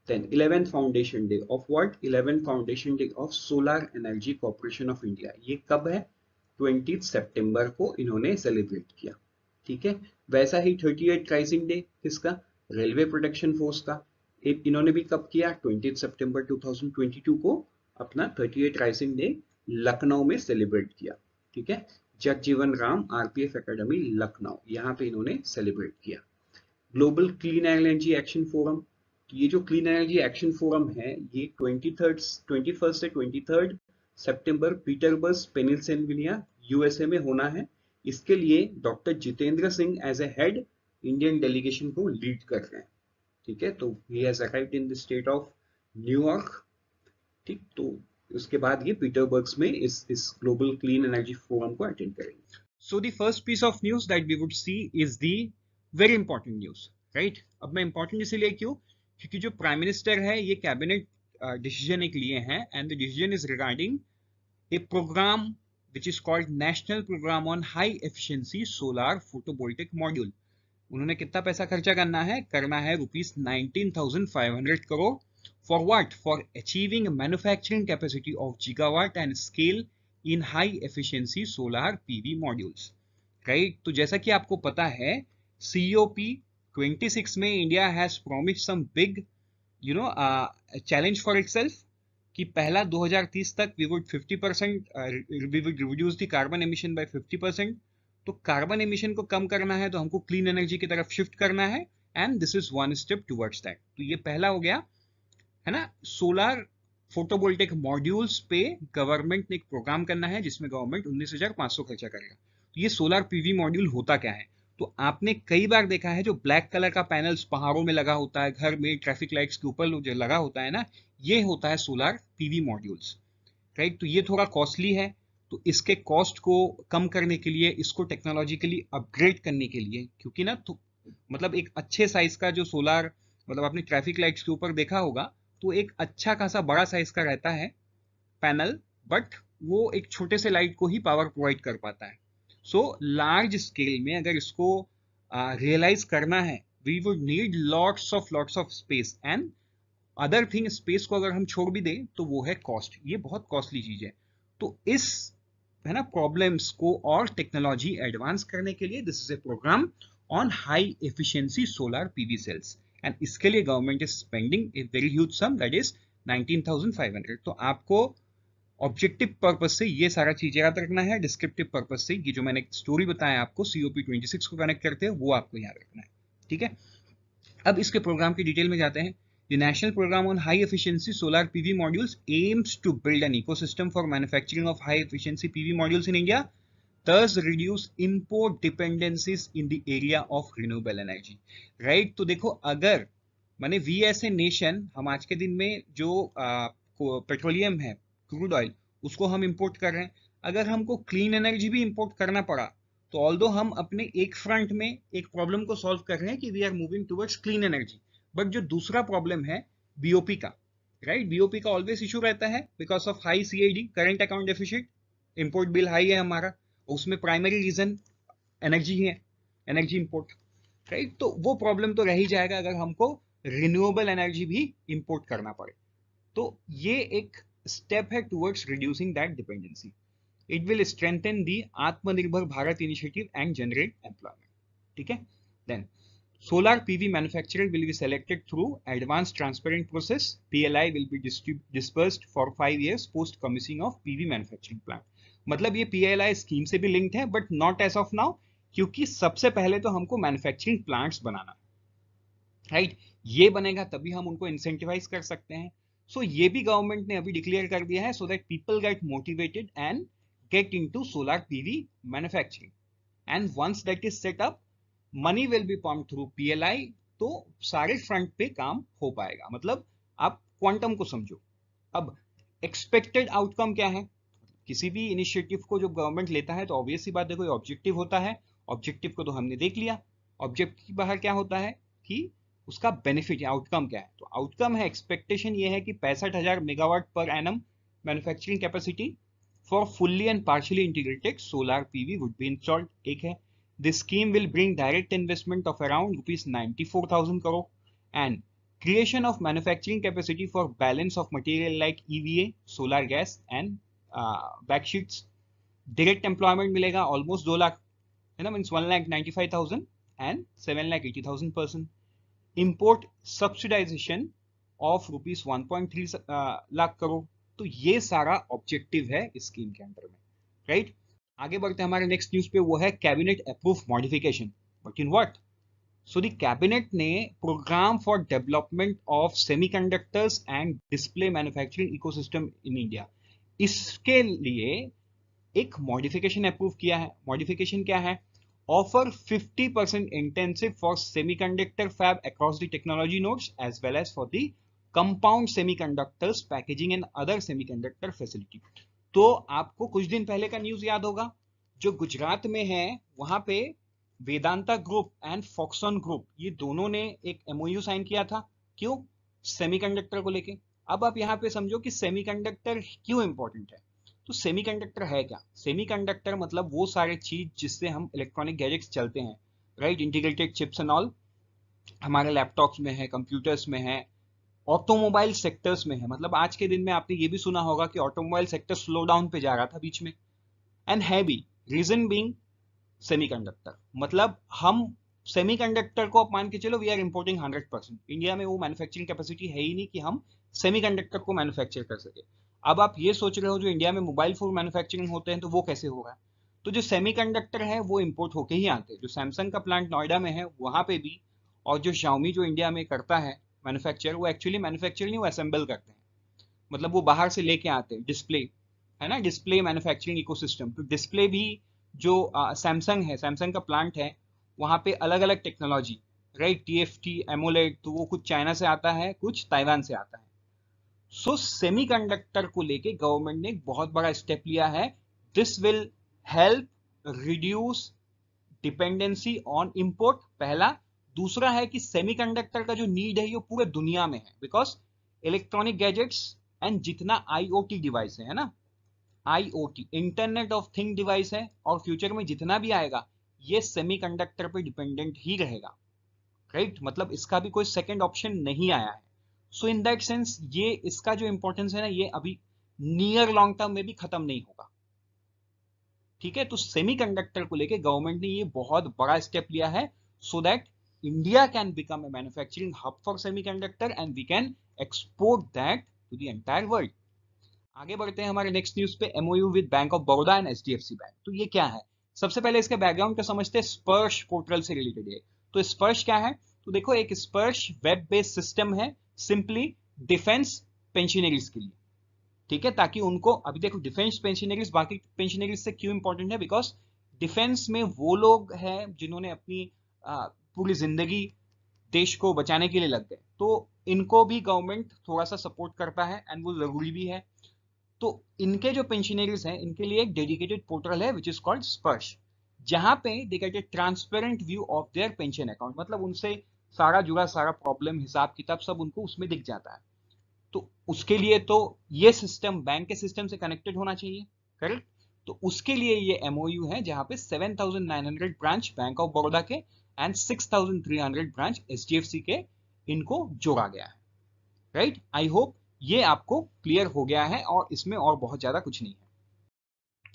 Then 11th foundation day of what, 11th foundation day of solar energy corporation of India. ये कब है, 20 सितंबर को इन्होंने सेलिब्रेट किया, ठीक है। वैसा ही 38 राइजिंग डे किसका, रेलवे प्रोटेक्शन फोर्स का, एक इन्होंने भी कब किया, 20 सितंबर 2022 को अपना 38 राइजिंग डे लखनऊ में सेलिब्रेट किया, ठीक है। जगजीवन राम आरपीएफ एकेडमी लखनऊ, यहाँ पे इन्होंने सेलिब्रेट किया। Global clean energy action forum, तो ये जो क्लीन एनर्जी एक्शन फोरम है ये 21 से 23 सितंबर पीटरबर्ग पेनिनसिल्वेनिया यूएसए में होना है। इसके लिए doctor Jitendra Singh as a head Indian delegation को लीड कर रहे हैं, ठीक है। तो he has arrived in the state of New York, ठीक। तो उसके बाद ये पीटरबर्ग में इस ग्लोबल क्लीन एनर्जी फोरम को अटेंड करेंगे। So the first piece of news that we would see is the very important news, right. अब मैं इंपॉर्टेंट इसीलिए क्यों, क्योंकि जो प्राइम मिनिस्टर है ये कैबिनेट डिसीजन एक लिए हैं, and the decision is regarding a program which is called National Program on High Efficiency Solar Photovoltaic Module। उन्होंने कितना पैसा खर्चा करना है rupees 19,500 crore. For what, for achieving manufacturing capacity of gigawatt and scale in high efficiency solar PV modules, right. तो जैसा कि आपको पता है COP 26 में India has promised some big challenge for itself कि पहला 2030 तक we would reduce the carbon emission by 50%। तो कार्बन एमिशन को कम करना है तो हमको क्लीन एनर्जी की तरफ शिफ्ट करना है, and this is one step towards that. तो ये पहला हो गया, है ना। सोलर फोटोवोल्टिक मॉड्यूल्स पे गवर्नमेंट ने एक प्रोग्राम करना है जिसमें गवर्नमेंट 19,500 खर्चा करेगा। तो ये सोलर पीवी मॉड्यूल होता क्या है, तो आपने कई बार देखा है जो ब्लैक कलर का पैनल्स पहाड़ों में लगा होता है, घर में ट्रैफिक लाइट्स के ऊपर जो लगा होता है ना, ये होता है सोलर पीवी मॉड्यूल्स, राइट। तो ये थोड़ा कॉस्टली है, तो इसके कॉस्ट को कम करने के लिए, इसको टेक्नोलॉजिकली अपग्रेड करने के लिए, क्योंकि ना तो मतलब एक अच्छे साइज का जो सोलर, मतलब आपने ट्रैफिक लाइट्स के ऊपर देखा होगा तो एक अच्छा खासा बड़ा साइज का रहता है पैनल, बट वो एक छोटे से लाइट को ही पावर प्रोवाइड कर पाता है। सो लार्ज स्केल में अगर इसको रियलाइज करना है, we would need lots of space, and other thing, space को अगर हम छोड़ भी दें तो वो है कॉस्ट, ये बहुत कॉस्टली चीज है। तो इस, है ना, प्रॉब्लम्स को और टेक्नोलॉजी एडवांस करने के लिए this is a programme on high efficiency solar PV cells, and इसके लिए government is spending a very huge sum, that is 19,500। तो आपको ऑब्जेक्टिव पर्पज से ये सारा चीज याद रखना है, डिस्क्रिप्टिव पर्पज से ये जो मैंने स्टोरी बताया आपको COP 26 को कनेक्ट करते हैं वो आपको याद रखना है, ठीक है। अब इसके प्रोग्राम की डिटेल में जाते हैं। The National Program on High Efficiency Solar PV Modules aims to build an ecosystem for manufacturing of high efficiency PV modules in India, thus reduce import dependencies in the area of renewable energy, right। तो देखो, अगर माने V S a nation, हम आज के दिन में जो पेट्रोलियम है, क्रूड ऑयल, उसको हम इंपोर्ट कर रहे हैं। अगर हमको क्लीन एनर्जी भी इंपोर्ट करना पड़ा तो ऑल्दो हम अपने एक फ्रंट में एक प्रॉब्लम को सॉल्व कर रहे हैं कि we are moving towards clean energy, but जो दूसरा प्रॉब्लम है बीओपी का, राइट, बीओपी का ऑलवेज इशू रहता है because of high CID, current account deficit, import bill high है हमारा, उसमें प्राइमरी रीजन एनर्जी है, एनर्जी इंपोर्ट, राइट। तो वो प्रॉब्लम तो रह ही जाएगा अगर हमको रिन्यूएबल एनर्जी भी इंपोर्ट करना पड़े। तो ये एक स्टेप है towards reducing that dependency. It will strengthen the Atmanirbhar Bharat initiative and generate employment, ठीक है। Then solar PV manufacturer will be selected through advanced transparent process. PLI will be dispersed for 5 years post commissioning of PV manufacturing plant। मतलब ये PLI scheme से भी linked है, but not as of now, क्योंकि सबसे पहले तो हमको मैन्युफैक्चरिंग प्लांट्स बनाना, राइट। ये बनेगा तभी हम उनको इंसेंटिवाइज कर सकते हैं। सो ये भी गवर्नमेंट ने अभी डिक्लेयर कर दिया है, so that people get motivated and get into solar PV manufacturing. And once that is set up, money will be pumped through PLI, तो सारे फ्रंट पे काम हो पाएगा. मतलब आप क्वांटम को समझो. अब एक्सपेक्टेड आउटकम क्या है? किसी भी इनिशिएटिव को जो गवर्नमेंट लेता है तो ऑब्वियस सी बात है कोई ऑब्जेक्टिव होता है. ऑब्जेक्टिव को तो हमने देख लिया. ऑब्जेक्टिव के बाहर क्या होता है कि उसका बेनिफिट या आउटकम क्या है. तो आउटकम है, एक्सपेक्टेशन ये है कि 65,000 megawatt per annum manufacturing capacity for fully and partially integrated solar PV would be installed. एक है. This scheme will bring direct investment of around ₹94,000 crore and creation of manufacturing capacity for balance of material like EVA, solar gas and backsheets. Direct employment मिलेगा almost 2 lakh, है ना, means 1,95,000 and 7,80,000 person. Import subsidisation of ₹1.3 lakh crore. तो ये सारा objective है इस scheme के अंदर में, राइट. आगे बढ़ते हैं हमारे नेक्स्ट न्यूज पे, वो है cabinet approve modification. But in what? So the cabinet ने programme for development of semiconductors and display manufacturing ecosystem in India, इसके लिए एक मॉडिफिकेशन अप्रूव किया है. मॉडिफिकेशन क्या है? Offer 50% incentive for semiconductor fab across the technology nodes as well as for the compound semiconductors packaging and other semiconductor facility. तो आपको कुछ दिन पहले का न्यूज याद होगा, जो गुजरात में है वहां पे वेदांता ग्रुप एंड फॉक्सॉन ग्रुप, ये दोनों ने एक एमओयू साइन किया था. क्यों? सेमीकंडक्टर को लेके. अब आप यहाँ पे समझो कि सेमीकंडक्टर क्यों इंपॉर्टेंट है. तो सेमीकंडक्टर है क्या? सेमीकंडक्टर मतलब वो सारे चीज जिससे हम इलेक्ट्रॉनिक गैजेट्स चलते हैं, right. Integrated chips and all हमारे लैपटॉप्स में है, कंप्यूटर्स में है, ऑटोमोबाइल सेक्टर्स में है. मतलब आज के दिन में आपने ये भी सुना होगा कि ऑटोमोबाइल सेक्टर स्लो डाउन पे जा रहा था बीच में, एंड है भी. Reason being semiconductor. मतलब हम सेमीकंडक्टर को आप मान के चलो वी आर इंपोर्टिंग 100%. इंडिया में वो मैन्युफैक्चरिंग कैपेसिटी है ही नहीं कि हम सेमीकंडक्टर को मैन्युफैक्चर कर सके. अब आप ये सोच रहे हो जो इंडिया में मोबाइल फोन मैन्युफैक्चरिंग होते हैं तो वो कैसे होगा? तो जो सेमीकंडक्टर है वो इंपोर्ट होके ही आते हैं. जो सैमसंग का प्लांट नोएडा में है वहां पे भी, और जो शाओमी जो इंडिया में करता है मैन्युफैक्चर, वो एक्चुअली मैन्युफैक्चर नहीं, वो असेंबल करते हैं. मतलब वो बाहर से लेके आते हैं. डिस्प्ले है ना, डिस्प्ले मैन्युफैक्चरिंग इकोसिस्टम. तो डिस्प्ले भी जो सैमसंग है, सैमसंग का प्लांट है, वहां पे अलग अलग टेक्नोलॉजी, राइट. TFT, एमोलेड, तो वो कुछ चाइना से आता है, कुछ ताइवान से आता है. सो सेमीकंडक्टर को लेके गवर्नमेंट ने एक बहुत बड़ा स्टेप लिया है. This will help reduce dependency on import, पहला. दूसरा है कि सेमीकंडक्टर का जो नीड है ये पूरे दुनिया में है, बिकॉज इलेक्ट्रॉनिक गैजेट्स एंड जितना IoT डिवाइस है ना, IoT internet of thing device है, और फ्यूचर में जितना भी आएगा ये सेमीकंडक्टर पे डिपेंडेंट ही रहेगा, राइट. मतलब इसका भी कोई सेकंड ऑप्शन नहीं आया है. सो इन दैट सेंस ये इसका जो इंपॉर्टेंस है ना, ये अभी नियर लॉन्ग टर्म में भी खत्म नहीं होगा, ठीक है. तो सेमीकंडक्टर को लेके गवर्नमेंट ने ये बहुत बड़ा स्टेप लिया है, so that India can become a manufacturing hub for semiconductor and we can export that to the entire world. आगे बढ़ते हैं हमारे नेक्स्ट न्यूज पे, MoU with Bank of Baroda and HDFC Bank. तो ये क्या है? सबसे पहले इसके बैकग्राउंड को समझते हैं. स्पर्श पोर्टल से रिलेटेड है. तो स्पर्श क्या है? तो देखो, एक स्पर्श वेब बेस्ड सिस्टम है, सिंपली डिफेंस पेंशनरीज के लिए, ठीक है. ताकि उनको, अभी देखो डिफेंस पेंशनरीज बाकी पेंशनरीज से क्यों इंपॉर्टेंट है? बिकॉज डिफेंस में वो लोग हैं जिन्होंने अपनी पूरी जिंदगी देश को बचाने के लिए लग गए, तो इनको भी गवर्नमेंट थोड़ा सा सपोर्ट करता है एंड वो जरूरी भी है. तो इनके जो पेंशनरीज हैं इनके लिए एक डेडिकेटेड पोर्टल है विच इज कॉल्ड स्पर्श, जहां पे they get A transparent view of their pension account. मतलब उनसे सारा जुड़ा सारा प्रॉब्लम, हिसाब किताब सब उनको उसमें दिख जाता है. तो उसके लिए तो ये सिस्टम बैंक के सिस्टम से कनेक्टेड होना चाहिए, करेक्ट. तो उसके लिए ये MOU है जहां पे 7,900 ब्रांच बैंक ऑफ बड़ौदा के एंड 6,300 ब्रांच HDFC के इनको जोड़ा गया है, राइट. आई होप ये आपको क्लियर हो गया है और इसमें और बहुत ज्यादा कुछ नहीं है.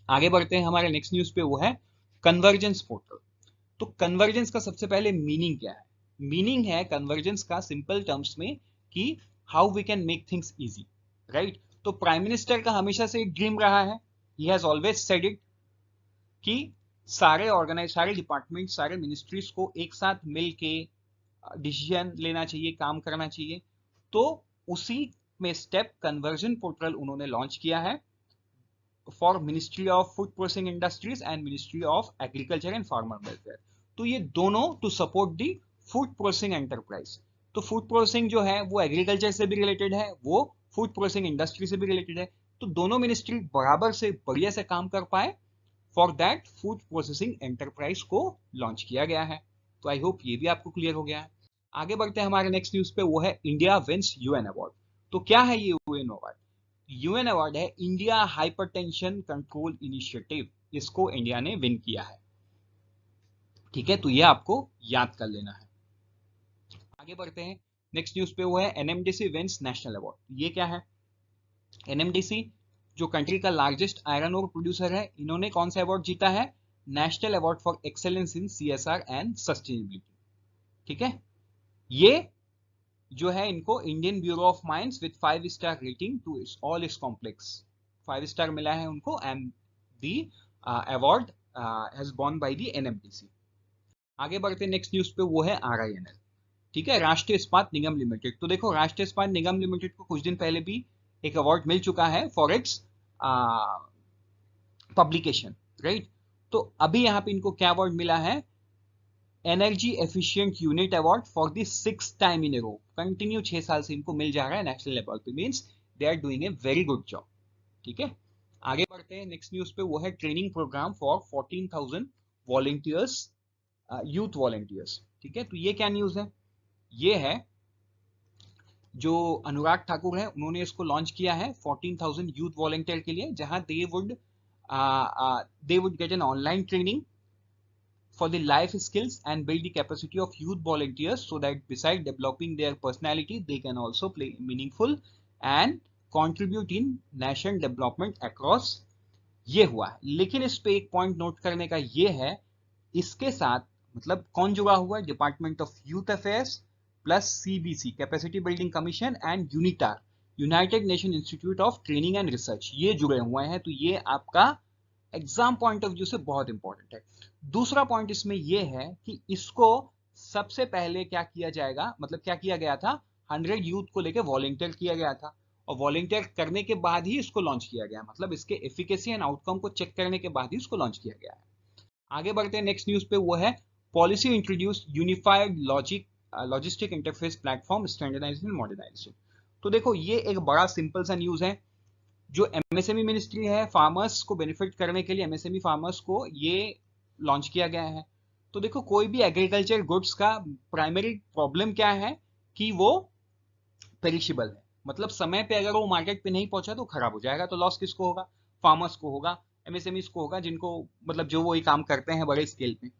आगे बढ़ते हैं हमारे नेक्स्ट न्यूज पे, वो है कन्वर्जेंस पोर्टल. तो कन्वर्जेंस का सबसे पहले मीनिंग क्या है? मीनिंग है कन्वर्जेंस का सिंपल टर्म्स में कि how we can make things easy, right. तो प्राइम मिनिस्टर का हमेशा से एक ड्रीम रहा है, he has always said it, कि सारे डिपार्टमेंट, सारे मिनिस्ट्रीज को एक साथ मिल के डिसीजन लेना चाहिए, काम करना चाहिए. तो उसी में स्टेप कन्वर्जन पोर्टल उन्होंने लॉन्च किया है. For ministry of food processing industries and ministry of agriculture and farmer welfare. तो ये दोनों to support the food processing enterprise. तो फूड प्रोसेसिंग जो है वो एग्रीकल्चर से भी रिलेटेड है, वो फूड प्रोसेसिंग इंडस्ट्री से भी रिलेटेड है। तो दोनों मिनिस्ट्री बराबर से बढ़िया से काम कर पाए, for that food processing enterprise को लॉन्च किया गया है। तो आई होप ये भी आपको क्लियर हो गया है। आगे बढ़ते हैं हमारे नेक्स्ट न्यूज पे, वो है इंडिया विंस यूएन अवार्ड। तो क्या है ये यूएन अवार्ड? यूएन अवार्ड है इंडिया हाइपरटेंशन कंट्रोल इनिशिएटिव, इसको इंडिया ने विन किया है। ठीक है, तो ये आपको याद कर लेना है। आगे बढ़ते हैं नेक्स्ट न्यूज पे, वो है एनएमडीसी विंस नेशनल अवार्ड। ये क्या है? एनएमडीसी जो कंट्री का लार्जेस्ट आयरन ओर प्रोड्यूसर है, इन्होंने कौन सा अवार्ड जीता है? National award for excellence in CSR and sustainability. ठीक है, ये जो है इनको Indian bureau of mines with 5 star rating to all its complex, 5 star मिला है उनको, and the award has borne by the NMDC. आगे बढ़ते नेक्स्ट न्यूज पे, वो है आरआईएनएल। ठीक है, राष्ट्रीय इस्पात निगम लिमिटेड। तो देखो, राष्ट्रीय इस्पात निगम लिमिटेड को कुछ दिन पहले भी एक अवार्ड मिल चुका है फॉर इट्स पब्लिकेशन, राइट। तो अभी यहाँ पे इनको क्या अवार्ड मिला है? Energy efficient unit award for the 6th time in a row. Continue 6 साल से इनको मिल जा रहा है नेशनल लेवल पे, means they are doing a very good job. ठीक है, आगे बढ़ते हैं नेक्स्ट न्यूज पे, वो है training programme for 14,000 volunteers, youth volunteers. ठीक है, तो ये क्या न्यूज है? ये है जो अनुराग ठाकुर है, उन्होंने इसको लॉन्च किया है 14,000 यूथ वॉलंटियर के लिए, जहां they would get an online training for the life skills and build the capacity of youth volunteers so that beside developing their personality they can also play meaningful and contribute in nation development across। ये हुआ है, लेकिन इस पे एक point note करने का ये है, इसके साथ मतलब कौन जुड़ा हुआ है? Department of youth affairs plus CBC capacity building commission and UNITAR, United nation institute of training and research, ये जुड़े हुए हैं। तो ये आपका एग्जाम पॉइंट ऑफ व्यू से बहुत इंपॉर्टेंट है। दूसरा पॉइंट इसमें यह है कि इसको सबसे पहले क्या किया जाएगा, मतलब क्या किया गया था? 100 यूथ को लेकर वॉलंटियर किया गया था, और वॉलंटियर करने के बाद ही इसको लॉन्च किया गया, मतलब इसके एफिकेसी एंड आउटकम को चेक करने के बाद ही इसको लॉन्च किया गया है। आगे बढ़ते हैं नेक्स्ट न्यूज पे, वो है policy introduce unified logistic interface platform standardisation modernisation. तो देखो, ये एक बड़ा सिंपल सा न्यूज है। जो एमएसएमई मिनिस्ट्री है, फार्मर्स को बेनिफिट करने के लिए एमएसएमई फार्मर्स को ये लॉन्च किया गया है। तो देखो, कोई भी एग्रीकल्चर गुड्स का प्राइमरी प्रॉब्लम क्या है? कि वो पेरिशेबल है, मतलब समय पे अगर वो मार्केट पे नहीं पहुंचा तो खराब हो जाएगा। तो लॉस किसको होगा? फार्मर्स को होगा, एमएसएमईज को होगा, जिनको मतलब जो वो ये काम करते हैं बड़े स्केल पे।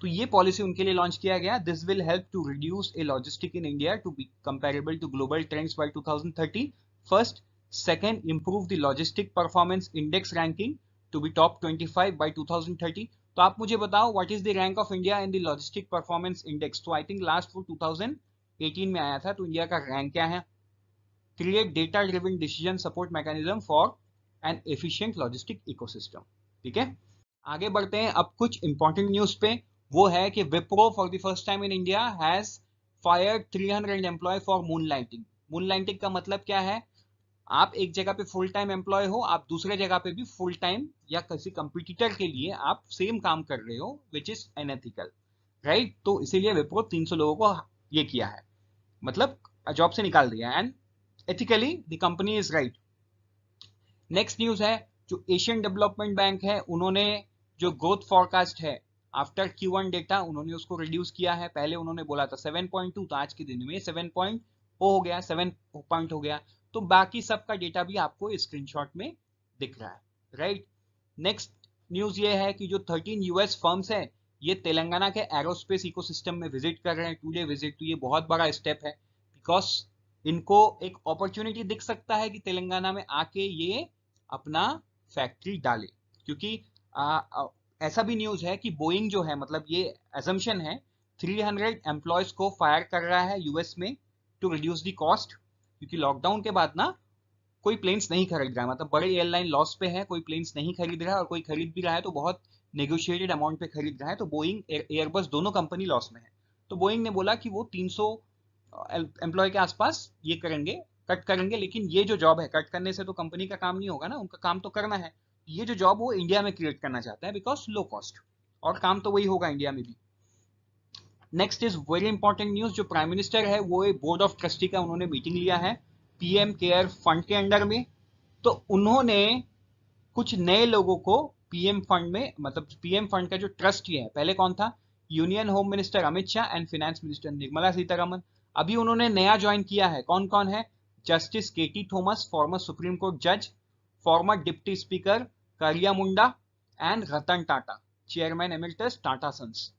तो ये पॉलिसी उनके लिए लॉन्च किया गया। This will help to reduce a logistic in India to be comparable to global trends by 2030। First, second, improve the logistic performance index ranking to be top 25 by 2030। तो आप मुझे बताओ, what is the rank of India in the logistic performance index? तो I think last वो 2018 में आया था। तो इंडिया का रैंक क्या है? Create data driven decision support mechanism for an efficient logistic ecosystem. ठीक है, आगे बढ़ते हैं अब कुछ इंपॉर्टेंट न्यूज पे। वो है कि Wipro for the first time in India has fired 300 employ for moonlighting. Moonlighting का मतलब क्या है? आप एक जगह पे फुल टाइम एम्प्लॉय हो, आप दूसरे जगह पे भी फुल टाइम या किसी कंपटीटर के लिए आप सेम काम कर रहे हो, विच इज अनएथिकल, राइट। तो इसीलिए विप्रो 300 लोगों को ये किया है, मतलब जॉब से निकाल दिया, and ethically the company is right. Next news है, जो एशियन डेवलपमेंट बैंक है, उन्होंने जो ग्रोथ फॉरकास्ट है आफ्टर Q1 डेटा, उन्होंने उसको रिड्यूस किया है। पहले उन्होंने बोला था 7.2, तो आज के दिन में 7 पॉइंट हो गया, 7 पॉइंट हो गया। तो बाकी सबका डेटा भी आपको स्क्रीनशॉट में दिख रहा है, राइट। नेक्स्ट न्यूज ये है कि जो 13 यूएस फर्म्स है, ये तेलंगाना के एरोस्पेस इकोसिस्टम में विजिट कर रहे हैं, 2 डे विजिट। तो ये बहुत बड़ा स्टेप है, बिकॉज इनको एक अपॉर्चुनिटी दिख सकता है कि तेलंगाना में आके ये अपना फैक्ट्री डाले, क्योंकि ऐसा भी न्यूज है कि बोइंग जो है, मतलब ये एजम्पशन है, 300 एम्प्लॉयज को फायर कर रहा है यूएस में टू रिड्यूस द कॉस्ट, क्योंकि लॉकडाउन के बाद ना कोई प्लेन्स नहीं खरीद रहा है, मतलब बड़े एयरलाइन लॉस पे है, कोई प्लेन्स नहीं खरीद रहा है, और कोई खरीद भी रहा है तो बहुत नेगोशिएटेड अमाउंट पे खरीद रहा है। तो बोइंग एयरबस दोनों कंपनी लॉस में है। तो बोइंग ने बोला कि वो 300 एम्प्लॉय के आसपास ये करेंगे, कट करेंगे। लेकिन ये जो जॉब है, कट करने से तो कंपनी का काम नहीं होगा ना, उनका काम तो करना है। ये जो जॉब वो इंडिया में क्रिएट करना चाहते हैं बिकॉज लो कॉस्ट, और काम तो वही होगा इंडिया में भी। Next is very important news, जो प्राइम मिनिस्टर है वो बोर्ड ऑफ ट्रस्टी का उन्होंने मीटिंग लिया है पीएम केयर फंड के अंडर में। तो उन्होंने कुछ नए लोगों को पीएम फंड में, मतलब पीएम फंड का जो ट्रस्टी है, पहले कौन था, union home minister Amit Shah and finance minister Nirmala Sitharaman. अभी उन्होंने नया ज्वाइन किया है, कौन कौन है, justice K T Thomas former supreme court जज, former deputy speaker Kariya Munda and Ratan Tata chairman emeritus Tata Sons,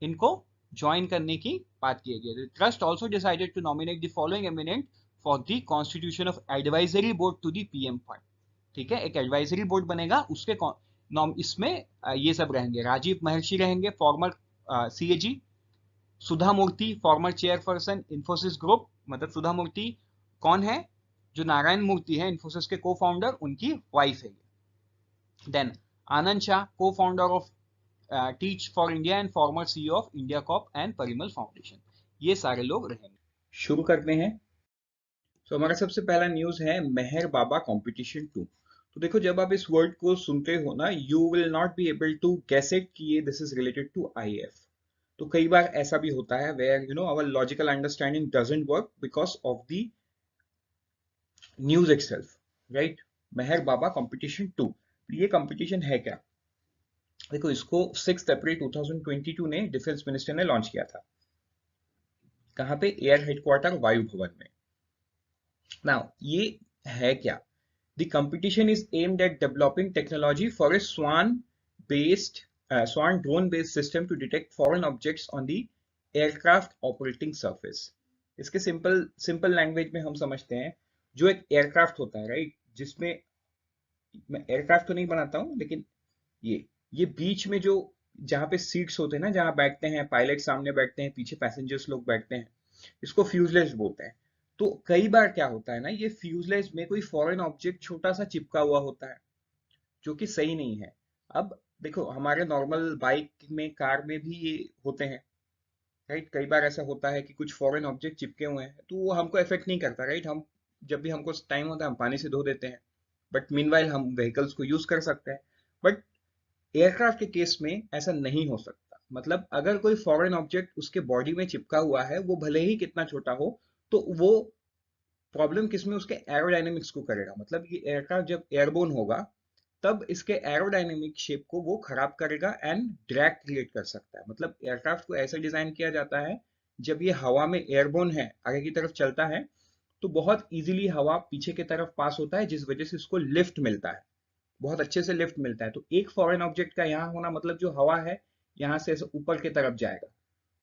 इनको ज्वाइन करने की बात की गई। Trust also decided to nominate the following eminent for the constitution of advisory board to the PM fund. ठीक है, एक एडवाइजरी बोर्ड बनेगा, उसके इसमें ये सब रहेंगे, राजीव महर्षि रहेंगे फॉर्मर सीएजी, सुधा मूर्ति फॉर्मर चेयरपर्सन इंफोसिस ग्रुप, मतलब सुधा मूर्ति कौन है, जो नारायण मूर्ति है इंफोसिस के को फाउंडर, उनकी वाइफ है। देन आनंद शाह को founder of teach for India and former CEO of India corp and Parimal foundation, ये सारे लोग रहेंगे। शुरू करते हैं। तो हमारा सबसे पहला न्यूज है मेहर बाबा कंपटीशन 2। तो देखो, जब आप इस वर्ड को सुनते हो ना, you will not be able to guess it कि ये this is related to IAF. तो कई बार ऐसा भी होता है where you know our logical understanding doesn't work because of the news itself, right. Meher Baba competition 2, ये कंपटीशन है क्या? देखो, इसको 6 अप्रैल 2022 ने डिफेंस मिनिस्टर ने लॉन्च किया था। कहां पे? एयर हेडक्वार्टर वायु भवन में। नाउ ये है क्या? The competition is aimed at developing technology for a swarm drone based system to detect foreign objects on the aircraft operating surface. इसके सिंपल सिंपल लैंग्वेज में हम समझते हैं, जो एक एयरक्राफ्ट होता है, राइट, जिसमें मैं एयरक्राफ्ट तो नहीं बनाता हूं, लेकिन ये बीच में जो जहां पे सीट्स होते हैं ना, जहां बैठते हैं पायलट, सामने बैठते हैं, पीछे पैसेंजर्स लोग बैठते हैं, इसको फ्यूजलेज बोलते हैं। तो कई बार क्या होता है ना, ये फ्यूजलेज में कोई फॉरेन ऑब्जेक्ट छोटा सा चिपका हुआ होता है, जो कि सही नहीं है। अब देखो, हमारे नॉर्मल बाइक में, कार में भी ये होते हैं, राइट। कई बार ऐसा होता है कि कुछ फॉरेन ऑब्जेक्ट चिपके हुए हैं, तो वो हमको इफेक्ट नहीं करता, राइट। हम जब भी हमको टाइम होता है हम पानी से धो देते हैं, बट मीनवाइल हम व्हीकल्स को यूज कर सकते हैं। बट एयरक्राफ्ट के केस में ऐसा नहीं हो सकता। मतलब अगर कोई फॉरेन ऑब्जेक्ट उसके बॉडी में चिपका हुआ है, वो भले ही कितना छोटा हो, तो वो प्रॉब्लम किसमें? उसके एरोडायनेमिक्स को करेगा। मतलब ये एयरक्राफ्ट जब एयरबोर्न होगा, तब इसके एरोडायनेमिक शेप को वो खराब करेगा एंड ड्रैग क्रिएट कर सकता है। मतलब एयरक्राफ्ट को ऐसे डिजाइन किया जाता है, जब ये हवा में एयरबोर्न है, आगे की तरफ चलता है, तो बहुत इजीली हवा पीछे की तरफ पास होता है, जिस वजह से इसको लिफ्ट मिलता है, बहुत अच्छे से लिफ्ट मिलता है। तो एक फॉरेन ऑब्जेक्ट का यहाँ होना मतलब जो हवा है यहाँ से ऐसे ऊपर की तरफ जाएगा,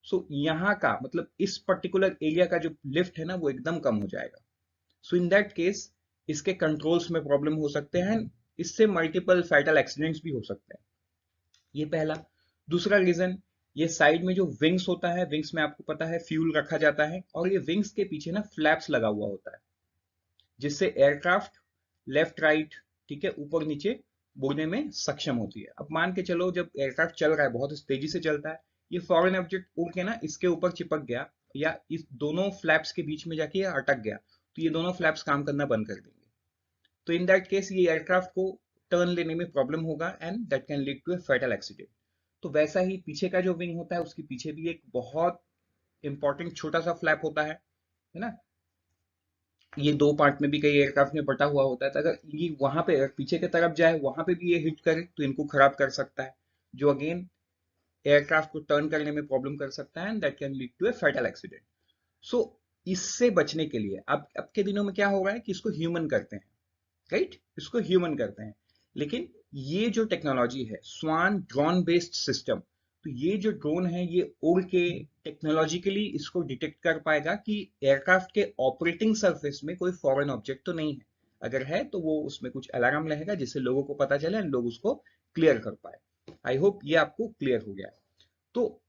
सो यहाँ का मतलब इस पर्टिकुलर एरिया का जो लिफ्ट है ना, वो एकदम कम हो जाएगा। सो इन दैट केस इसके कंट्रोल्स में प्रॉब्लम हो सकते हैं, इससे मल्टीपल फैटल एक्सीडेंट्स भी हो सकते हैं। ये पहला। दूसरा रीजन, ये साइड में जो विंग्स होता है, विंग्स में आपको पता है फ्यूल रखा जाता है, और ये विंग्स के पीछे ना फ्लैप्स लगा हुआ होता है, जिससे एयरक्राफ्ट लेफ्ट राइट, ठीक है, ऊपर नीचे उड़ने में सक्षम होती है। अब मान के चलो, जब एयरक्राफ्ट चल रहा है, बहुत तेजी से चलता है, ये फॉरेन ऑब्जेक्ट उड़ के ना इसके ऊपर चिपक गया, या इस दोनों फ्लैप्स के बीच में जाके ये अटक गया, तो ये दोनों फ्लैप्स काम करना बंद कर देंगे। तो इन दैट केस ये एयरक्राफ्ट को टर्न लेने में प्रॉब्लम होगा and that can lead to a fatal accident. तो वैसा ही पीछे का जो विंग होता है, उसके पीछे भी एक बहुत इंपॉर्टेंट छोटा सा फ्लैप होता है ना। ये दो पार्ट में भी कई एयरक्राफ्ट में बटा हुआ होता है, तो अगर ये वहां पे पीछे की तरफ जाए, वहां पे भी ये हिट करे, तो इनको खराब कर सकता है, जो अगेन एयरक्राफ्ट को टर्न करने में प्रॉब्लम कर सकता है and that can lead to a fatal accident. So इससे बचने के लिए अब के दिनों में क्या हो रहा है कि इसको ह्यूमन करते हैं, राइट, इसको ह्यूमन करते हैं। लेकिन ये जो टेक्नोलॉजी है, स्वान ड्रोन बेस्ड सिस्टम, तो ये जो ड्रोन है, ये उड़ के टेक्नोलॉजिकली इसको डिटेक्ट कर पाएगा कि एयरक्राफ्ट के ऑपरेटिंग सरफेस में कोई फॉरेन ऑब्जेक्ट तो नहीं है। अगर है तो वो उसमें कुछ अलार्म रहेगा, जिससे लोगों को पता चले और लोग उसको क्लियर कर पाए। आई होप ये आपको क्लियर हो गया है। तो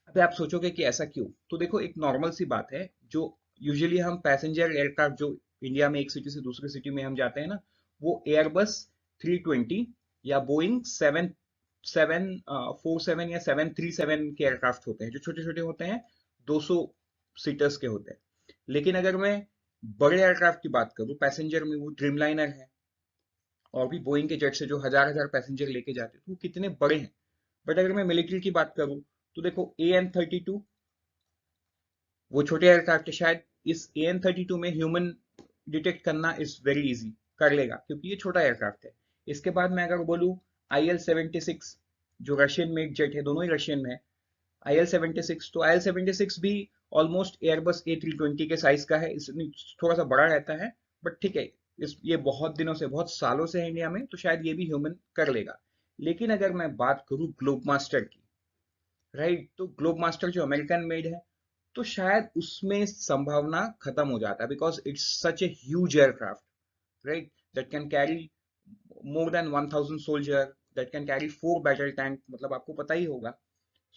अभी आप सोचोगे कि ऐसा क्यों? तो देखो, एक नॉर्मल सी बात है, जो यूजुअली हम पैसेंजर एयरक्राफ्ट जो इंडिया में एक सिटी से दूसरी सिटी में हम जाते हैं ना, वो एयरबस 320 या बोइंग 747 या 737 के एयरक्राफ्ट होते हैं, जो छोटे छोटे होते हैं, 200 सीटर्स के होते हैं। लेकिन अगर मैं बड़े एयरक्राफ्ट की बात करूं पैसेंजर में, वो ड्रीमलाइनर है, और भी बोइंग के जेट से जो हजार हजार पैसेंजर लेके जाते हैं, तो वो कितने बड़े हैं। बट अगर मैं मिलिट्री की बात करूं तो देखो AN-32 वो छोटे एयरक्राफ्ट है, शायद इस AN-32 में ह्यूमन डिटेक्ट करना इज वेरी इजी, कर लेगा क्योंकि ये छोटा एयरक्राफ्ट है। इसके बाद मैं अगर बोलूं IL-76 जो रशियन मेड जेट है, दोनों ही रशियन में है। IL-76 तो IL-76 भी ऑलमोस्ट एयरबस A320 के साइज का है, इसमें थोड़ा सा बड़ा रहता है। बट ठीक है, ये बहुत दिनों से, बहुत सालों से है इंडिया में, तो शायद ये भी ह्यूमन कर लेगा। लेकिन अगर मैं बात करूं ग्लोब मास्टर की, राइट, तो ग्लोब मास्टर जो अमेरिकन मेड है, तो शायद उसमें संभावना खत्म हो जाता है, because it's such a huge aircraft, right, that can carry more than 1000 soldier, that can carry 4 battle tank, मतलब आपको पता ही होगा।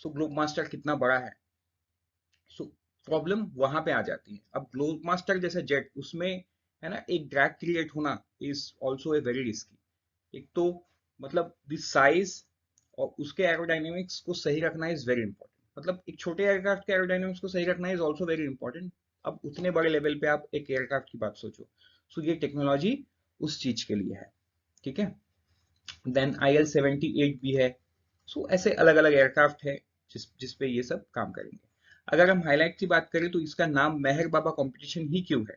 सो ग्लोब मास्टर कितना बड़ा है। सो प्रॉब्लम वहां पे आ जाती है। अब ग्लोब मास्टर जैसे जेट, उसमें है ना एक ड्रैग क्रिएट होना is also a very risky. एक तो मतलब द साइज और उसके एरोडायनेमिक्स को सही रखना इज वेरी इंपॉर्टेंट, मतलब एक छोटे एयरक्राफ्ट के एरोडायनेमिक्स को सही रखना इज ऑल्सो वेरी इंपॉर्टेंट। अब उतने बड़े लेवल पे आप एक एयरक्राफ्ट की बात सोचो, सो ये टेक्नोलॉजी उस चीज के लिए है। ठीक है, देन IL-78 भी है। सो ऐसे अलग अलग एयरक्राफ्ट है जिस पे ये सब काम करेंगे। अगर हम हाईलाइट की बात करें तो इसका नाम मेहर बाबा कंपटीशन ही क्यों है,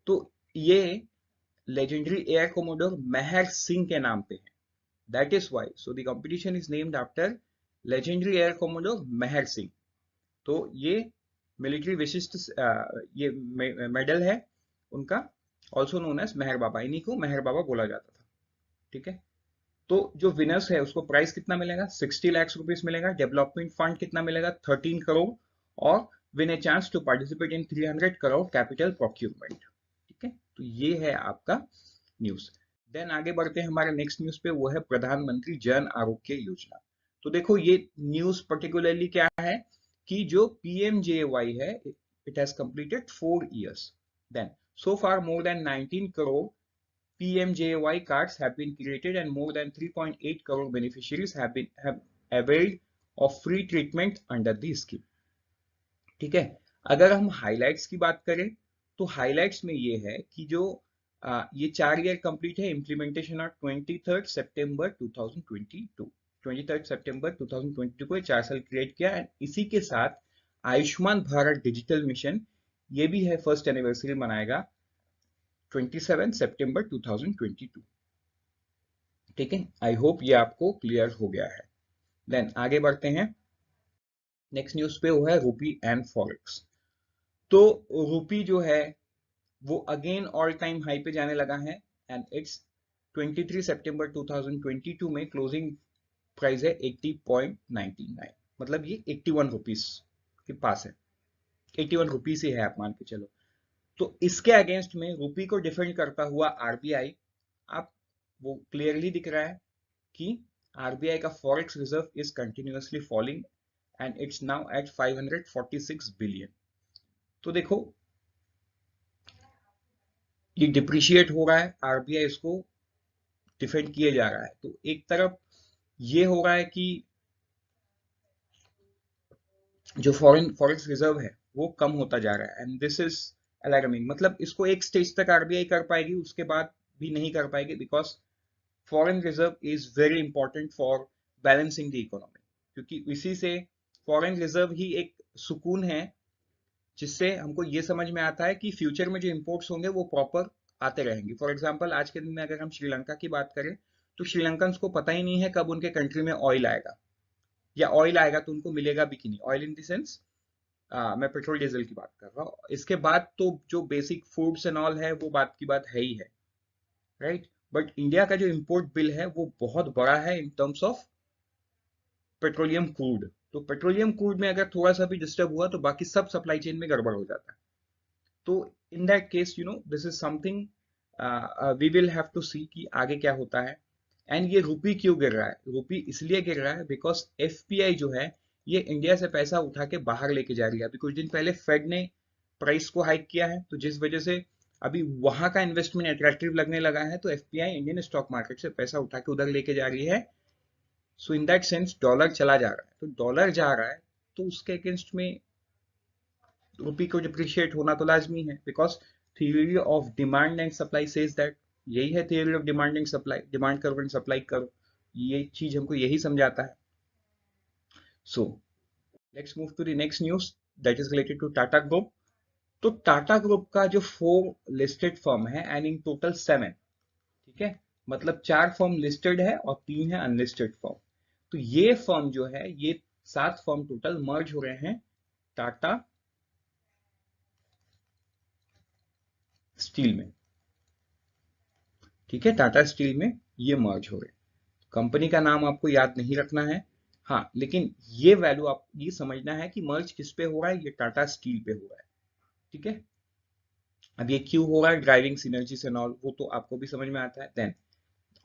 तो ये legendary air commodore Mehar Singh के नाम पे है। That is why so the competition is named after legendary air commodore Mehar Singh. तो ये मिलिट्री विशिष्ट ये मेडल है उनका, also known as Mehar Baba, इन्हीं को मेहर बाबा बोला जाता था। ठीक है, तो जो विनर्स है उसको प्राइस कितना मिलेगा, 60 लाख रुपीस मिलेगा। डेवलपमेंट फंड कितना मिलेगा, 13 करोड़। और win a chance to participate in 300 crore capital procurement. ठीक है, तो ये है आपका न्यूज। देन आगे बढ़ते हैं हमारे नेक्स्ट न्यूज पे, वो है प्रधानमंत्री जन आरोग्य योजना। तो देखो ये न्यूज पर्टिकुलरली क्या है कि जो PMJAY है, it has completed 4 years। Then so far more than 19 crore PMJAY cards have been created and more than 3.8 crore beneficiaries have availed of free treatment under the scheme। ठीक है, अगर हम highlights की बात करें तो हाइलाइट्स में ये है कि जो ये 4 year कंप्लीट है, इम्प्लीमेंटेशन ऑफ 23 सितंबर 2022 को 4 साल क्रिएट किया। एंड इसी के साथ आयुष्मान भारत डिजिटल मिशन, ये भी है, फर्स्ट एनिवर्सरी मनाएगा 27 सितंबर 2022। ठीक है, आई होप ये आपको क्लियर हो गया है। देन आगे बढ़ते हैं, नेक्स्ट न्यूज पे वो है रूपी एंड फॉरेक्स। तो रूपी जो है वो अगेन ऑल टाइम हाई पे जाने लगा है। एंड इट्स 23 सितंबर 2022 में क्लोजिंग प्राइस है 80.99, मतलब ये 81 रुपीस के पास है, 81 रुपीस ही है आप मान के चलो। तो इसके अगेंस्ट में रूपी को डिफेंड करता हुआ RBI, आप वो क्लियरली दिख रहा है कि RBI का forex reserve is continuously falling and it's now at 546 billion. तो देखो ये डिप्रिशिएट हो रहा है, RBI इसको डिफेंड किए जा रहा है। तो एक तरफ ये हो रहा है कि जो फॉरेक्स रिजर्व है वो कम होता जा रहा है, एंड दिस इज अलार्मिंग। मतलब इसको एक स्टेज तक RBI कर पाएगी, उसके बाद भी नहीं कर पाएगी, because foreign reserve is very important for balancing the economy, क्योंकि इसी से फॉरेन रिजर्व ही एक सुकून है जिससे हमको ये समझ में आता है कि फ्यूचर में जो इंपोर्ट्स होंगे वो प्रॉपर आते रहेंगे। फॉर एग्जांपल आज के दिन में अगर हम श्रीलंका की बात करें तो श्रीलंकन को पता ही नहीं है कब उनके कंट्री में ऑयल आएगा, या ऑयल आएगा तो उनको मिलेगा भी कि नहीं। ऑयल इन द सेंस मैं पेट्रोल डीजल की बात कर रहा हूँ। इसके बाद तो जो बेसिक फूड्स एंड ऑल है वो बात की बात है ही है, राइट। बट इंडिया का जो इंपोर्ट बिल है वो बहुत बड़ा है इन टर्म्स ऑफ पेट्रोलियम क्रूड। तो पेट्रोलियम क्रूड में अगर थोड़ा सा भी डिस्टर्ब हुआ तो बाकी सब सप्लाई चेन में गड़बड़ हो जाता है। तो in that case this is something we will have to see कि आगे क्या होता है। एंड ये रूपी क्यों गिर रहा है, रूपी इसलिए गिर रहा है बिकॉज FPI जो है ये इंडिया से पैसा उठा के बाहर लेके जा रही है। अभी कुछ दिन पहले फेड ने प्राइस को हाइक किया है, तो जिस वजह से अभी वहां का इन्वेस्टमेंट अट्रैक्टिव लगने लगा है, तो FPI इंडियन स्टॉक मार्केट से पैसा उठा के उधर लेके जा रही है। सो इन दैट सेंस डॉलर चला जा रहा है, तो डॉलर जा रहा है तो उसके अगेंस्ट में रूपी को डिप्रिशिएट होना तो लाजमी है, because theory of demand and supply says that यही है theory of demand and supply, demand करो एंड सप्लाई करो, ये चीज हमको यही समझाता है। So let's move to the next news that is related to Tata group. तो टाटा ग्रुप का जो 4 लिस्टेड फर्म है एंड इन टोटल 7, ठीक है, मतलब 4 फर्म लिस्टेड है और 3 है अनलिस्टेड फर्म। तो ये फर्म जो है, ये 7 फर्म टोटल मर्ज हो रहे हैं टाटा स्टील में, ठीक है, टाटा स्टील में ये मर्ज हो रहे हैं। कंपनी का नाम आपको याद नहीं रखना है, हाँ, लेकिन ये वैल्यू आप ये समझना है कि मर्ज किस पे हो रहा है, ये टाटा स्टील पे हो रहा है, ठीक है। अब ये क्यों हो रहा है, ड्राइविंग सिनर्जीज एंड ऑल, वो तो आपको भी समझ में आता है। Then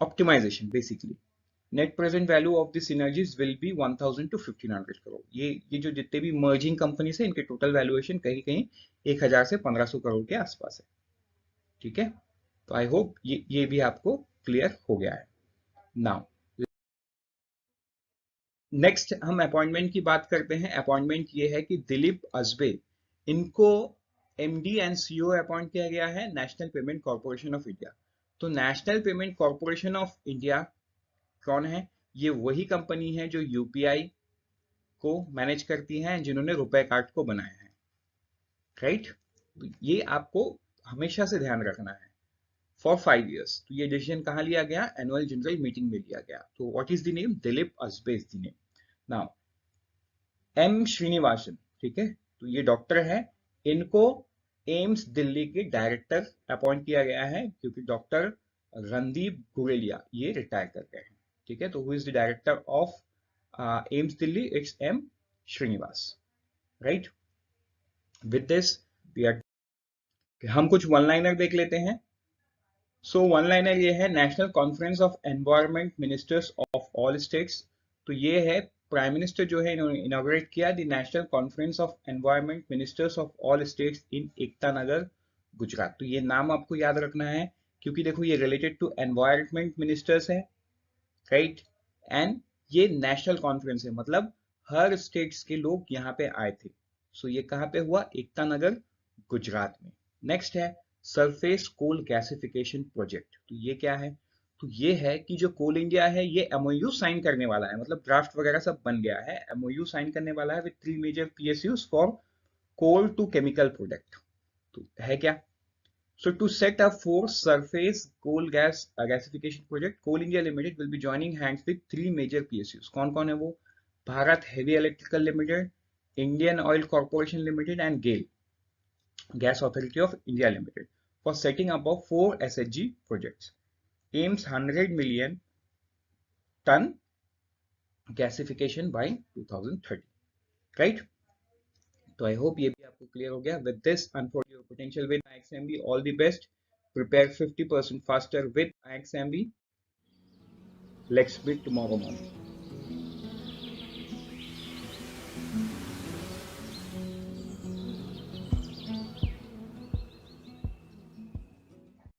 optimization, basically net present value of the synergies will be 1000 to 1500 crore. ये जो जितने भी मर्जिंग कंपनीज है, इनके टोटल वैल्यूएशन कहीं कहीं 1000 से 1500 करोड़ के आसपास है, ठीक है। तो आई होप ये भी आपको क्लियर हो गया है। नाउ नेक्स्ट हम अपॉइंटमेंट की बात करते हैं। अपॉइंटमेंट ये है कि दिलीप अजबे, इनको एमडी एंड सीईओ अपॉइंट किया गया है national payment corporation of India. तो national payment corporation of India कौन है? ये वही कंपनी है जो यूपीआई को मैनेज करती है, जिन्होंने रुपए कार्ड को बनाया है, राइट। तो ये आपको हमेशा से ध्यान रखना है। फॉर 5 years, तो ये डिसीजन कहाँ लिया गया? एनुअल जनरल मीटिंग में लिया गया। तो what is the name? Dilip Ajbe is the name. Now M Srinivasan, ठीक है, तो ये डॉक्टर है, इनको एम्स दिल्ली के डायरेक्टर अपॉइंट किया गया है, क्योंकि डॉक्टर रणदीप गुलेरिया ये रिटायर कर गए हैं, ठीक है। तो who is the director of AIIMS Delhi? It's M Srinivas, right. With this we are, हम कुछ वन लाइनर देख लेते हैं। सो वन लाइनर ये है, national conference of environment ministers of all states. तो ये है प्राइम मिनिस्टर जो है, इन्होंने इनॉग्रेट किया the national conference of environment ministers of all states in Ekta Nagar, Gujarat. तो ये नाम आपको याद रखना है, क्योंकि देखो ये रिलेटेड टू एनवायरमेंट मिनिस्टर्स है, राइट। एंड ये नेशनल कॉन्फ्रेंस है, मतलब हर स्टेट्स के लोग यहाँ पे आए थे। सो ये कहाँ पे हुआ? एकता नगर, गुजरात में। नेक्स्ट है सरफेस कोल गैसिफिकेशन प्रोजेक्ट। तो ये क्या है? तो ये है कि जो कोल इंडिया है, ये एमओयू साइन करने वाला है, मतलब ड्राफ्ट वगैरह सब बन गया है, एमओयू साइन करने वाला है with 3 major PSUs for coal to chemical product. तो है क्या? So to set up 4 surface coal gas gasification project, Coal India Limited will be joining hands with 3 major PSUs. कौन-कौन है वो? Bharat heavy electrical limited, Indian oil corporation limited and GAIL gas authority of India limited for setting up of 4 SHG projects. Aims 100 million ton gasification by 2030. Right? तो I hope ये भी आपको clear हो गया। With this and for your potential with IXMB, all the best. Prepare 50% faster with IXMB. Let's meet tomorrow morning.